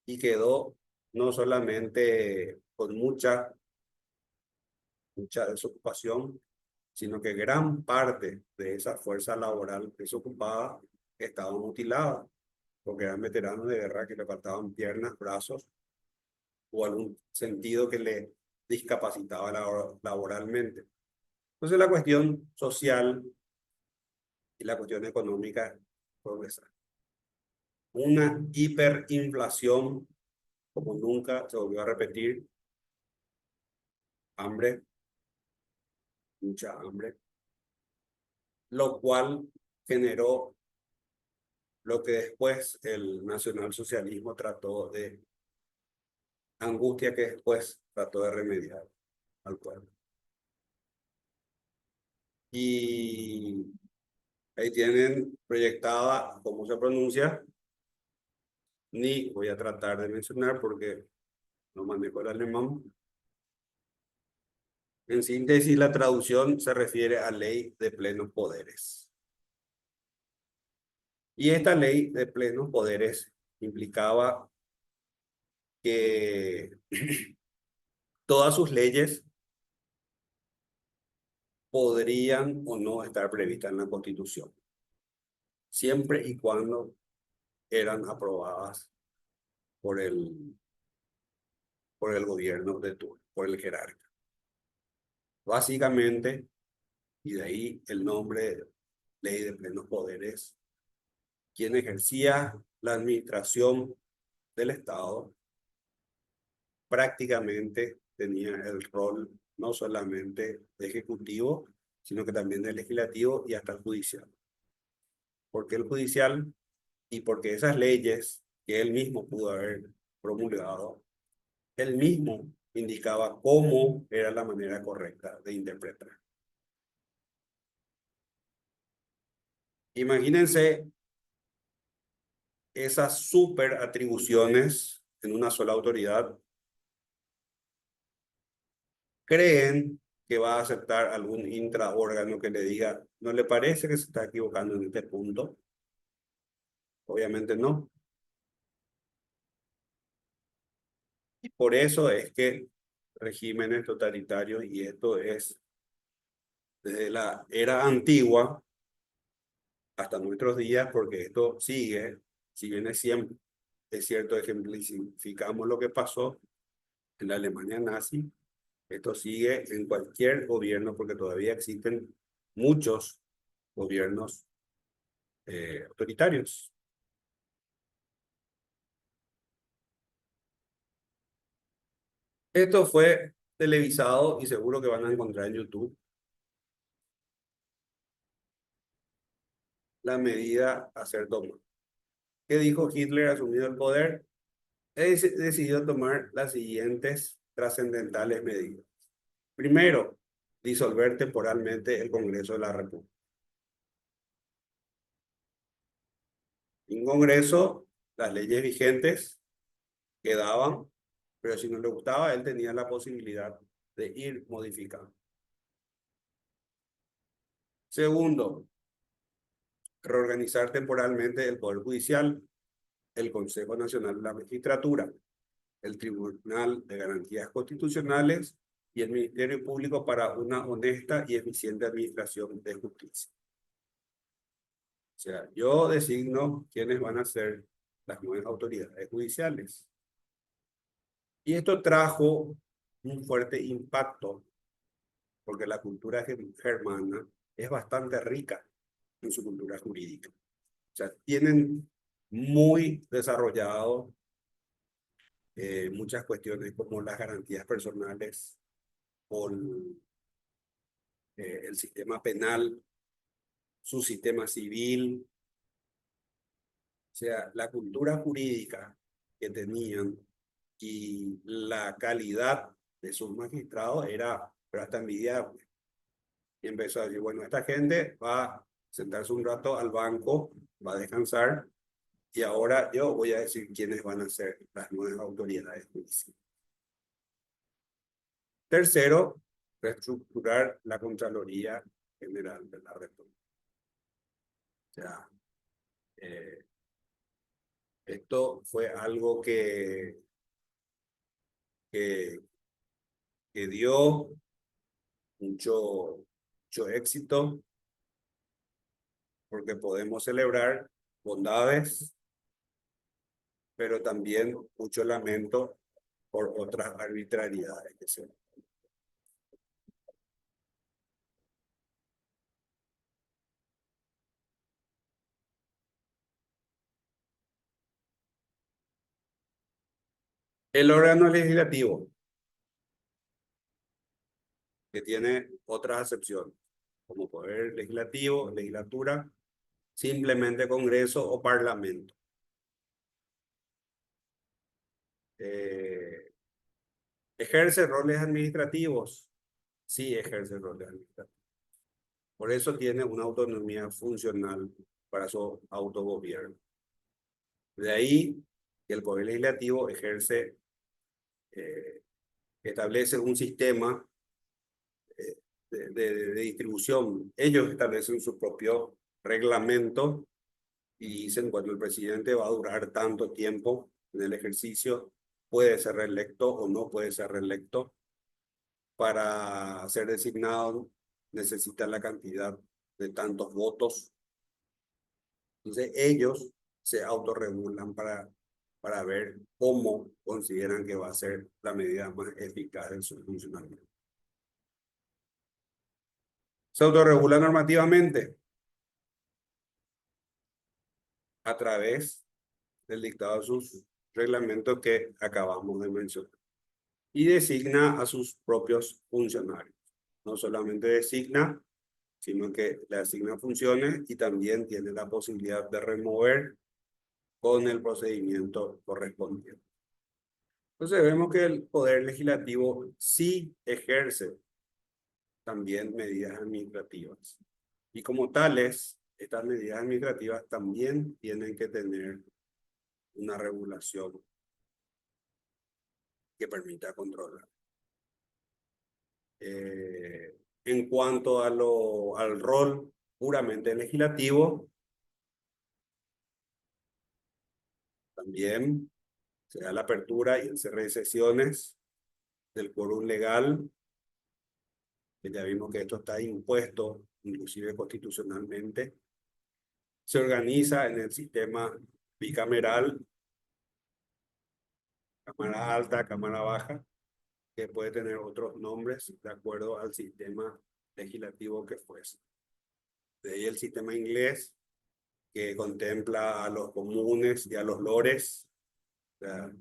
y quedó no solamente con mucha desocupación, sino que gran parte de esa fuerza laboral desocupada estaba mutilada, porque eran veteranos de guerra que le faltaban piernas, brazos o algún sentido que le discapacitaba laboralmente. Entonces la cuestión social y la cuestión económica progresar. Una hiperinflación como nunca se volvió a repetir. Hambre, mucha hambre, lo cual generó lo que después el nacionalsocialismo trató de, angustia que después trató de remediar al pueblo. Y ahí tienen proyectada cómo se pronuncia. Ni voy a tratar de mencionar porque no manejo el alemán. En síntesis, la traducción se refiere a ley de plenos poderes. Y esta ley de plenos poderes implicaba que todas sus leyes podrían o no estar previstas en la Constitución, siempre y cuando eran aprobadas por el gobierno de turno, por el jerarca. Básicamente, y de ahí el nombre ley de plenos poderes, quien ejercía la administración del Estado prácticamente tenía el rol no solamente de ejecutivo, sino que también de legislativo y hasta el judicial. Porque el judicial y porque esas leyes que él mismo pudo haber promulgado, él mismo indicaba cómo era la manera correcta de interpretar. Imagínense esas super atribuciones en una sola autoridad. ¿Creen que va a aceptar algún intraórgano que le diga, no le parece que se está equivocando en este punto? Obviamente no. Y por eso es que regímenes totalitarios, y esto es desde la era antigua hasta nuestros días, porque esto sigue, si bien es cierto, ejemplificamos lo que pasó en la Alemania nazi, esto sigue en cualquier gobierno, porque todavía existen muchos gobiernos autoritarios. Esto fue televisado y seguro que van a encontrar en YouTube la medida a ser tomada. ¿Qué dijo Hitler asumido el poder? Él decidió tomar las siguientes trascendentales medidas. Primero, disolver temporalmente el Congreso de la República. En Congreso, las leyes vigentes quedaban, pero si no le gustaba, él tenía la posibilidad de ir modificando. Segundo, reorganizar temporalmente el Poder Judicial, el Consejo Nacional de la Magistratura, el Tribunal de Garantías Constitucionales y el Ministerio Público para una honesta y eficiente administración de justicia. O sea, yo designo quiénes van a ser las nuevas autoridades judiciales. Y esto trajo un fuerte impacto, porque la cultura germana es bastante rica en su cultura jurídica. O sea, tienen muy desarrollado muchas cuestiones como las garantías personales o el sistema penal, su sistema civil. O sea, la cultura jurídica que tenían y la calidad de sus magistrados era hasta envidiable. Y empezó a decir, bueno, esta gente va a sentarse un rato al banco, va a descansar, y ahora yo voy a decir quiénes van a ser las nuevas autoridades judiciales. Tercero, reestructurar la Contraloría General de la República. O sea, esto fue algo que dio mucho éxito, porque podemos celebrar bondades, pero también mucho lamento por otras arbitrariedades que se dan. El órgano legislativo, que tiene otras acepciones, como poder legislativo, legislatura, simplemente Congreso o Parlamento. ¿Ejerce roles administrativos? Sí, ejerce roles administrativos. Por eso tiene una autonomía funcional para su autogobierno. De ahí que el Poder Legislativo establece un sistema de distribución. Ellos establecen su propio reglamento y dicen, bueno, el presidente va a durar tanto tiempo en el ejercicio, puede ser reelecto o no puede ser reelecto. Para ser designado necesita la cantidad de tantos votos. Entonces ellos se autorregulan para ver cómo consideran que va a ser la medida más eficaz en su funcionamiento. Se autorregula normativamente a través del dictado de sus reglamentos que acabamos de mencionar. Y designa a sus propios funcionarios. No solamente designa, sino que le asigna funciones y también tiene la posibilidad de remover con el procedimiento correspondiente. Entonces vemos que el Poder Legislativo sí ejerce también medidas administrativas. Y como tales, estas medidas administrativas también tienen que tener una regulación que permita controlar. En cuanto al rol puramente legislativo, también se da la apertura y el cierre de sesiones del quórum legal, que ya vimos que esto está impuesto inclusive constitucionalmente. Se organiza en el sistema bicameral, Cámara Alta, Cámara Baja, que puede tener otros nombres de acuerdo al sistema legislativo que fuese. De ahí el sistema inglés, que contempla a los comunes y a los lores. O sea,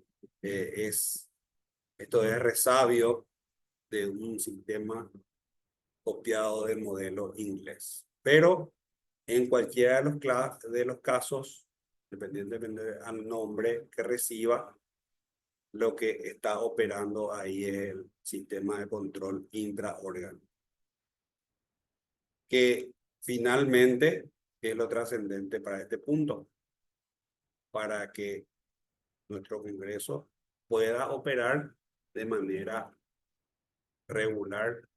esto es resabio de un sistema copiado del modelo inglés. Pero en cualquiera de los casos, independientemente del nombre que reciba, lo que está operando ahí es el sistema de control intraórgano. Que finalmente es lo trascendente para este punto, para que nuestro Congreso pueda operar de manera regular,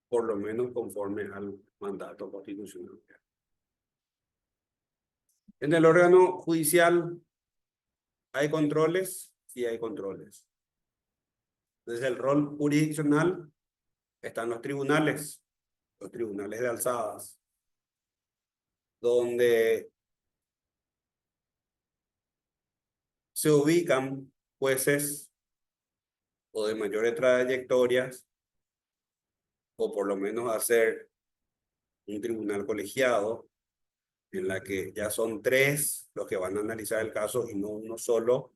por lo menos conforme al mandato constitucional. En el órgano judicial, ¿hay controles? Sí, hay controles. Desde el rol jurisdiccional están los tribunales de alzadas, donde se ubican jueces o de mayores trayectorias, o por lo menos hacer un tribunal colegiado, en la que ya son 3 los que van a analizar el caso y no uno solo,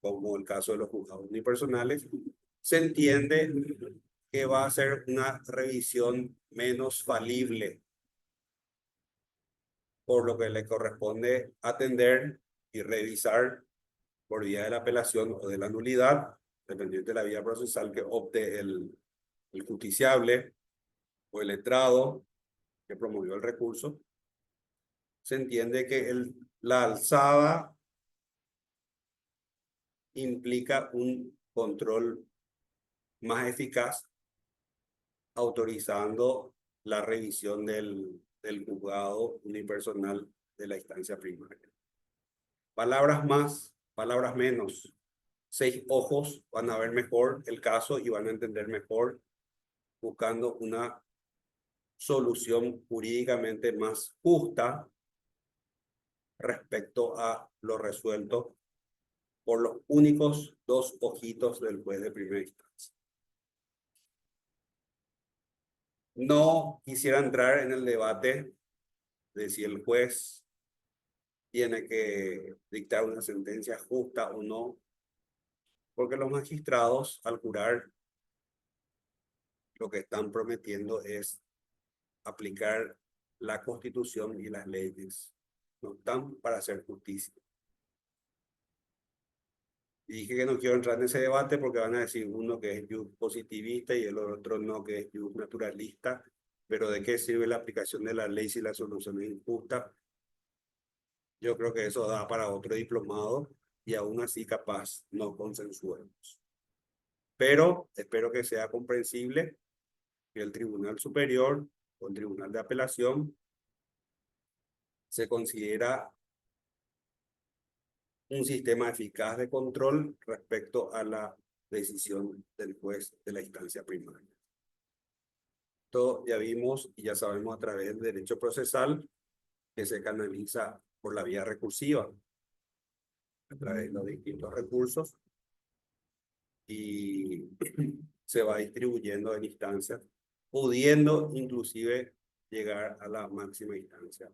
como el caso de los juzgados unipersonales. Se entiende que va a ser una revisión menos falible, por lo que le corresponde atender y revisar por vía de la apelación o de la nulidad, dependiente de la vía procesal que opte el justiciable o el letrado que promovió el recurso. Se entiende que la alzada implica un control más eficaz, autorizando la revisión del juzgado unipersonal de la instancia primaria. Palabras más, palabras menos. 6 ojos van a ver mejor el caso y van a entender mejor, buscando una solución jurídicamente más justa respecto a lo resuelto por los únicos 2 ojitos del juez de primera instancia. No quisiera entrar en el debate de si el juez tiene que dictar una sentencia justa o no. Porque los magistrados, al jurar, lo que están prometiendo es aplicar la Constitución y las leyes. No están para hacer justicia. Y dije que no quiero entrar en ese debate porque van a decir uno que es jus positivista y el otro no, que es jus naturalista. Pero ¿de qué sirve la aplicación de la ley si la solución es injusta? Yo creo que eso da para otro diplomado y aún así capaz no consensuemos. Pero espero que sea comprensible que el Tribunal Superior o el Tribunal de Apelación se considera un sistema eficaz de control respecto a la decisión del juez de la instancia primaria. Esto ya vimos y ya sabemos a través del derecho procesal que se canaliza por la vía recursiva, a través de los distintos recursos, y se va distribuyendo en instancias, pudiendo inclusive llegar a la máxima instancia.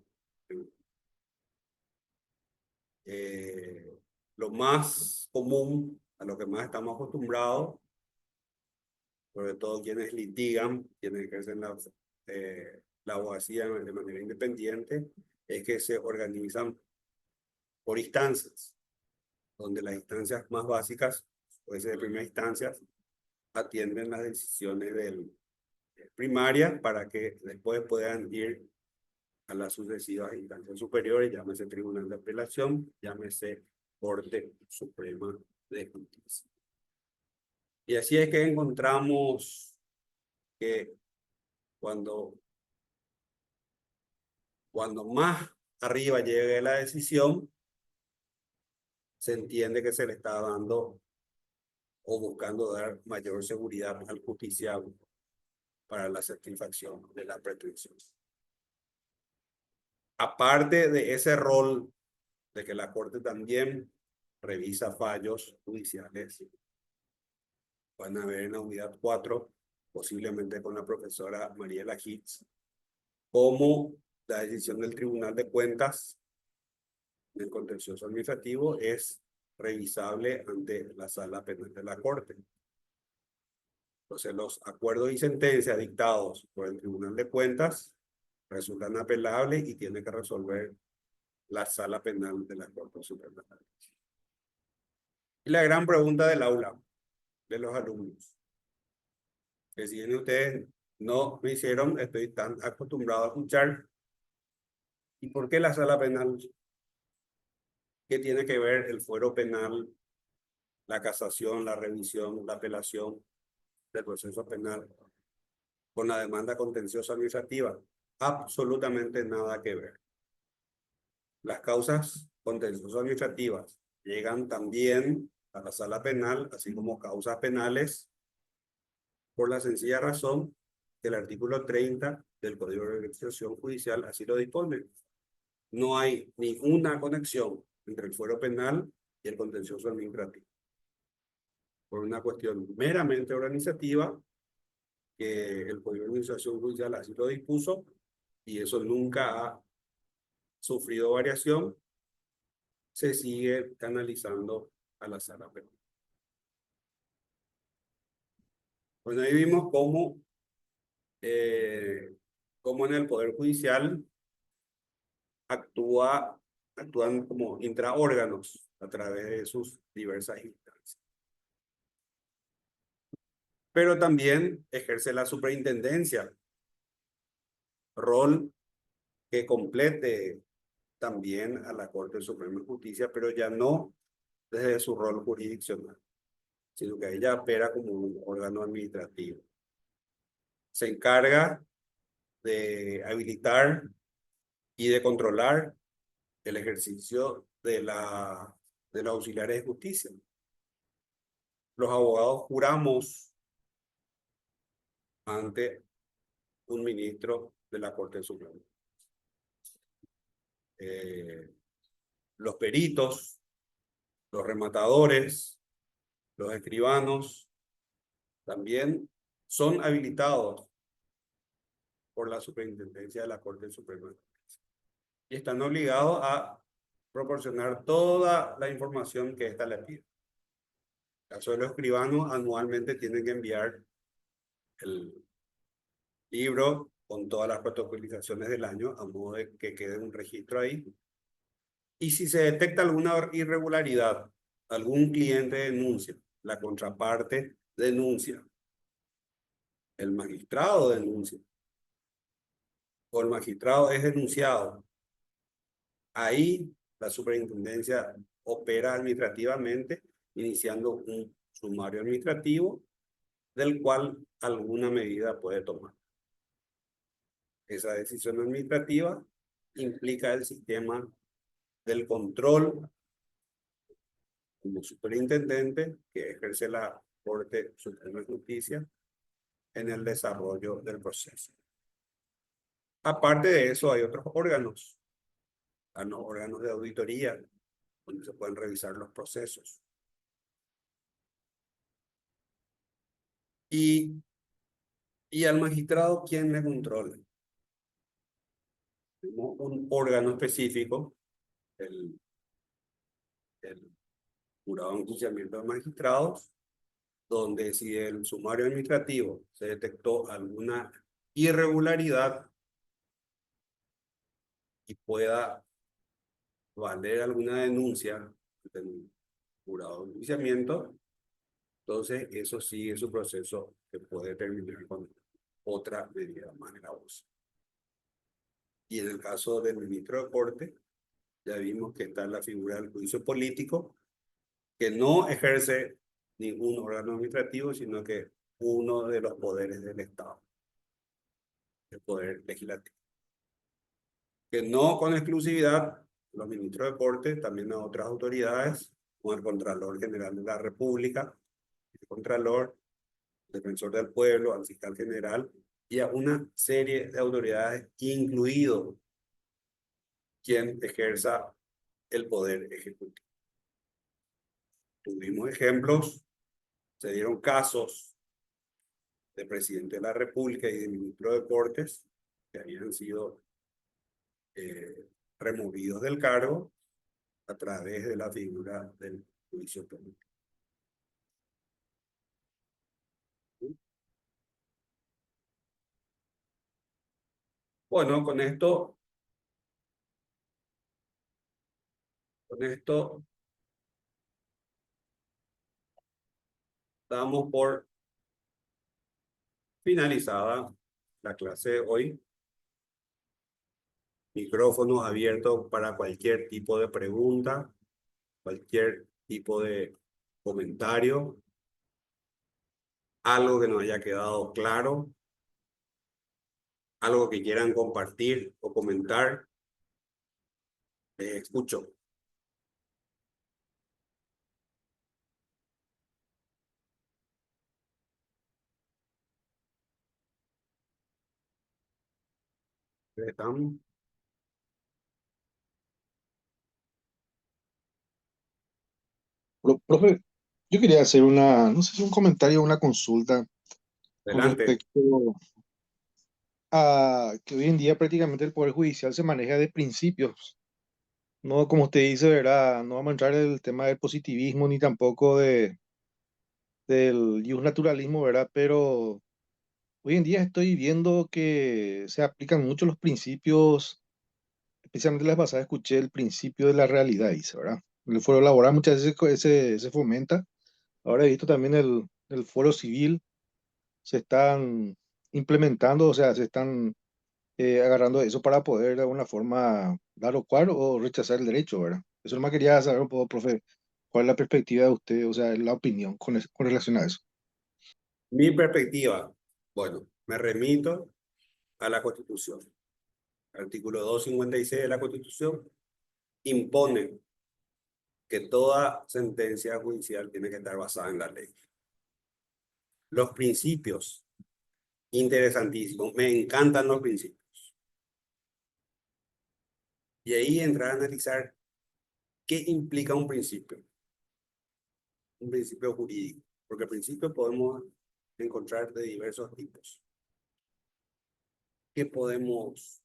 Lo más común, a lo que más estamos acostumbrados, sobre todo quienes litigan, quienes ejercen la abogacía de manera independiente, es que se organizan por instancias, donde las instancias más básicas, puede ser de primera instancia, atienden las decisiones primarias para que después puedan ir a las sucesivas instancias superiores, llámese Tribunal de Apelación, llámese Corte Suprema de Justicia. Y así es que encontramos que cuando más arriba llegue la decisión, se entiende que se le está dando o buscando dar mayor seguridad al justiciable para la satisfacción de la pretensión. Aparte de ese rol de que la Corte también revisa fallos judiciales, van a ver en la unidad 4, posiblemente con la profesora Mariela Hitz, cómo la decisión del Tribunal de Cuentas del contencioso administrativo es revisable ante la Sala Penal de la Corte. Entonces, los acuerdos y sentencias dictados por el Tribunal de Cuentas resultan apelables y tiene que resolver la Sala Penal de la Corte Suprema. Y la gran pregunta del aula, de los alumnos, que si bien ustedes no me hicieron, estoy tan acostumbrado a escuchar, ¿y por qué la Sala Penal? ¿Qué tiene que ver el fuero penal, la casación, la revisión, la apelación del proceso penal con la demanda contenciosa administrativa? Absolutamente nada que ver. Las causas contenciosas administrativas llegan también a la sala penal, así como causas penales, por la sencilla razón que el artículo 30 del Código de Organización Judicial así lo dispone. No hay ninguna conexión entre el fuero penal y el contencioso administrativo. Por una cuestión meramente organizativa, que el Código de Organización Judicial así lo dispuso, y eso nunca ha sufrido variación, se sigue canalizando a la sala penal. Bueno, ahí vimos cómo en el Poder Judicial actúan como intraórganos a través de sus diversas instancias. Pero también ejerce la superintendencia, rol que complete también a la Corte Suprema de Justicia, pero ya no desde su rol jurisdiccional, sino que ella opera como un órgano administrativo. Se encarga de habilitar y de controlar el ejercicio de los auxiliares de justicia. Los abogados juramos ante un ministro de la Corte Suprema. Los peritos, los rematadores, los escribanos, también son habilitados por la Superintendencia de la Corte Suprema y están obligados a proporcionar toda la información que ésta le pide. En el caso de los escribanos, anualmente tienen que enviar el libro con todas las protocolizaciones del año, a modo de que quede un registro ahí. Y si se detecta alguna irregularidad, algún cliente denuncia, la contraparte denuncia, el magistrado denuncia, o el magistrado es denunciado, ahí la superintendencia opera administrativamente, iniciando un sumario administrativo del cual alguna medida puede tomar. Esa decisión administrativa implica el sistema del control como superintendente que ejerce la Corte Suprema de Justicia en el desarrollo del proceso. Aparte de eso, hay otros órganos, órganos de auditoría, donde se pueden revisar los procesos. Y al magistrado, ¿quién le controla? Tenemos un órgano específico, el Jurado de Enjuiciamiento de Magistrados, donde si el sumario administrativo se detectó alguna irregularidad y pueda valer alguna denuncia del jurado de enjuiciamiento, entonces eso sigue su proceso que puede terminar con otra medida más gravosa. Y en el caso del ministro de Corte, ya vimos que está la figura del juicio político, que no ejerce ningún órgano administrativo, sino que uno de los poderes del Estado, el poder legislativo. Que no con exclusividad, los ministros de Corte, también a otras autoridades, como el Contralor General de la República, el Contralor, el Defensor del Pueblo, al Fiscal General, y a una serie de autoridades, incluido quien ejerza el poder ejecutivo. Tuvimos ejemplos, se dieron casos de presidente de la República y de ministro de Cortes que habían sido removidos del cargo a través de la figura del juicio político. Bueno, con esto damos por finalizada la clase de hoy. Micrófonos abiertos para cualquier tipo de pregunta, cualquier tipo de comentario, algo que nos haya quedado claro, algo que quieran compartir o comentar. Escucho. ¿Están? Profe, yo quería hacer no sé si un comentario o una consulta con Adelante. respecto a que hoy en día prácticamente el Poder Judicial se maneja de principios. No, como usted dice, ¿verdad? No vamos a entrar en el tema del positivismo ni tampoco del naturalismo, ¿verdad? Pero hoy en día estoy viendo que se aplican mucho los principios, especialmente la vez pasada escuché el principio de la realidad, dice, ¿verdad? En el foro laboral muchas veces se fomenta. Ahora he visto también el foro civil se están implementando, o sea, se están agarrando eso para poder de alguna forma dar o cual o rechazar el derecho, ¿verdad? Eso nomás quería saber un poco, profe, cuál es la perspectiva de usted, o sea, la opinión con relación a eso. Mi perspectiva, bueno, me remito a la Constitución. El artículo 256 de la Constitución impone que toda sentencia judicial tiene que estar basada en la ley. Los principios, interesantísimos, me encantan los principios. Y ahí entrar a analizar qué implica un principio jurídico, porque principios podemos encontrar de diversos tipos. ¿Qué podemos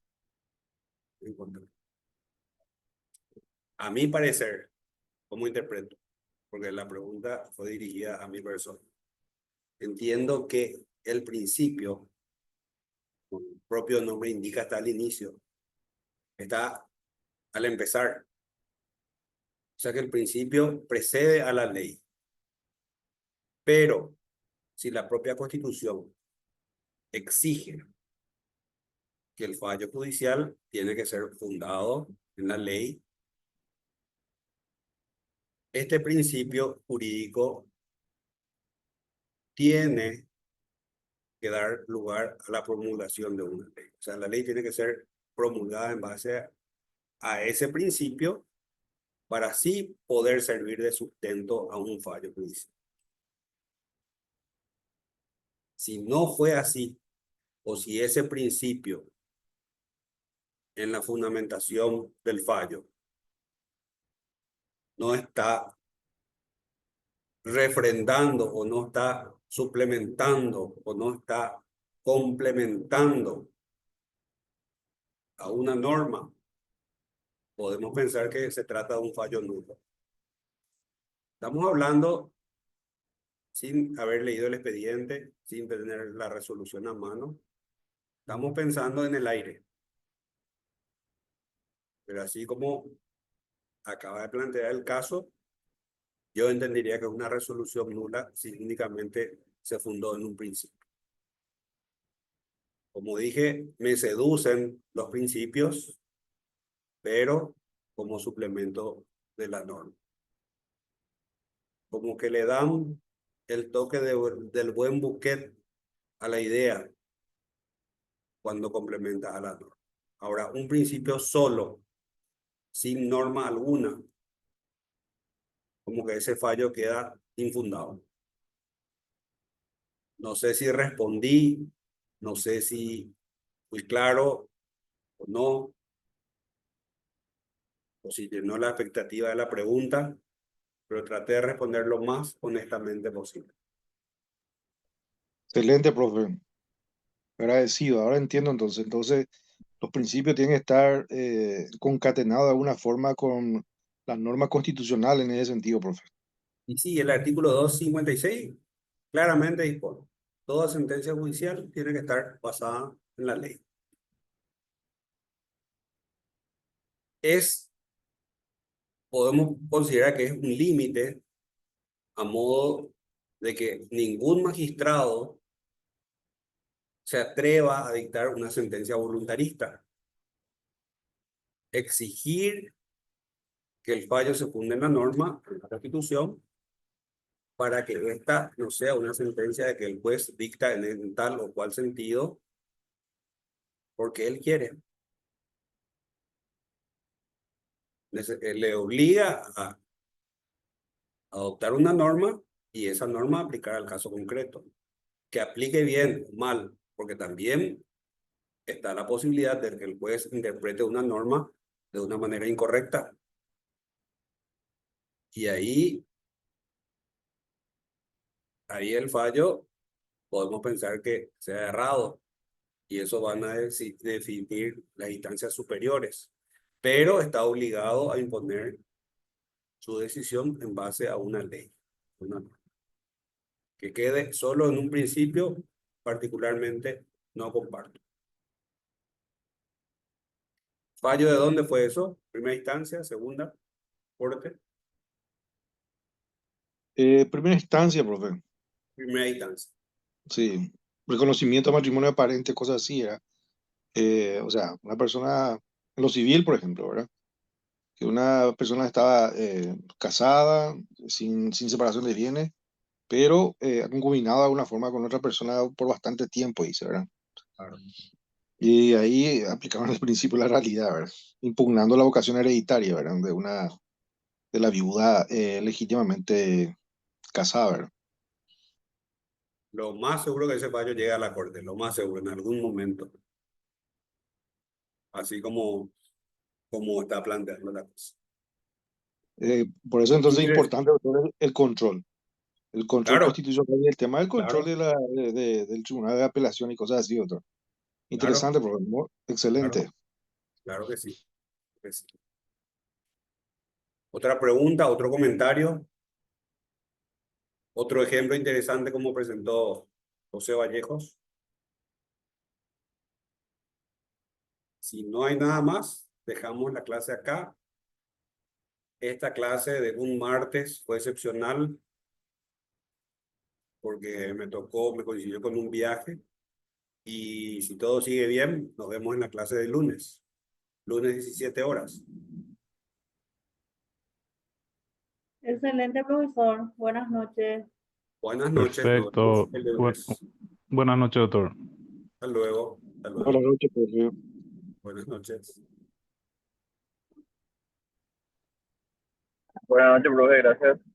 encontrar? A mi parecer, ¿cómo interpreto? porque la pregunta fue dirigida a mi persona. Entiendo que el principio, como el propio nombre indica, está al inicio, está al empezar. O sea que el principio precede a la ley. Pero si la propia Constitución exige que el fallo judicial tiene que ser fundado en la ley, este principio jurídico tiene que dar lugar a la promulgación de una ley. O sea, la ley tiene que ser promulgada en base a ese principio para así poder servir de sustento a un fallo judicial. Si no fue así, o si ese principio en la fundamentación del fallo no está refrendando o no está suplementando o no está complementando a una norma, podemos pensar que se trata de un fallo nulo. Estamos hablando sin haber leído el expediente, sin tener la resolución a mano. Estamos pensando en el aire. Pero así como acaba de plantear el caso, yo entendería que es una resolución nula si únicamente se fundó en un principio. Como dije, me seducen los principios, pero como suplemento de la norma. Como que le dan el toque del buen bouquet a la idea cuando complementa a la norma. Ahora, un principio solo, sin norma alguna, como que ese fallo queda infundado. No sé si respondí, no sé si fui claro o no, o si llenó la expectativa de la pregunta, pero traté de responder lo más honestamente posible. Excelente, profe. Agradecido. Ahora entiendo entonces. Entonces, los principios tienen que estar concatenados de alguna forma con las normas constitucionales en ese sentido, profe. Y sí, el artículo 256 claramente dispone: toda sentencia judicial tiene que estar basada en la ley. Podemos considerar que es un límite a modo de que ningún magistrado se atreva a dictar una sentencia voluntarista. Exigir que el fallo se funde en la norma, en la Constitución, para que esta no sea una sentencia de que el juez dicta en tal o cual sentido, porque él quiere. Le obliga a adoptar una norma y esa norma aplicar al caso concreto. Que aplique bien o mal, porque también está la posibilidad de que el juez interprete una norma de una manera incorrecta. Y ahí el fallo podemos pensar que sea errado y eso van a definir las instancias superiores, pero está obligado a imponer su decisión en base a una ley, una norma. Que quede solo en un principio, particularmente no comparto. ¿Fallo de dónde fue eso? Primera instancia, segunda, corte. Primera instancia, profe. Primera instancia. Sí. Reconocimiento de matrimonio aparente, cosas así, era. O sea, una persona, en lo civil, por ejemplo, ¿verdad? Que una persona estaba casada, sin separación de bienes, pero ha concubinado de alguna forma con otra persona por bastante tiempo, dice, ¿verdad? Claro. Y ahí aplicaron el principio de la realidad, ¿verdad? Impugnando la vocación hereditaria, ¿verdad? De la viuda legítimamente casada, ¿verdad? Lo más seguro que ese fallo llegue a la corte, lo más seguro, en algún momento. Así como está planteando la cosa. Por eso entonces es Interes- importante doctor, el control. El control Claro, constitucional y el tema del control claro, del tribunal de apelación y cosas así, doctor. claro, Interesante, profesor. claro, Excelente. claro que sí. Que sí. Otra pregunta, otro comentario. Otro ejemplo interesante como presentó José Vallejos. Si no hay nada más, dejamos la clase acá. Esta clase de un martes fue excepcional porque me coincidió con un viaje. Y si todo sigue bien, nos vemos en la clase de lunes. Lunes 17 horas. Excelente, profesor. Buenas noches. Buenas noches. Nos Perfecto. vemos el lunes. Buenas noches, doctor. Hasta luego. Hasta luego. Buenas noches, profe. Buenas noches. Buenas noches, profe, gracias.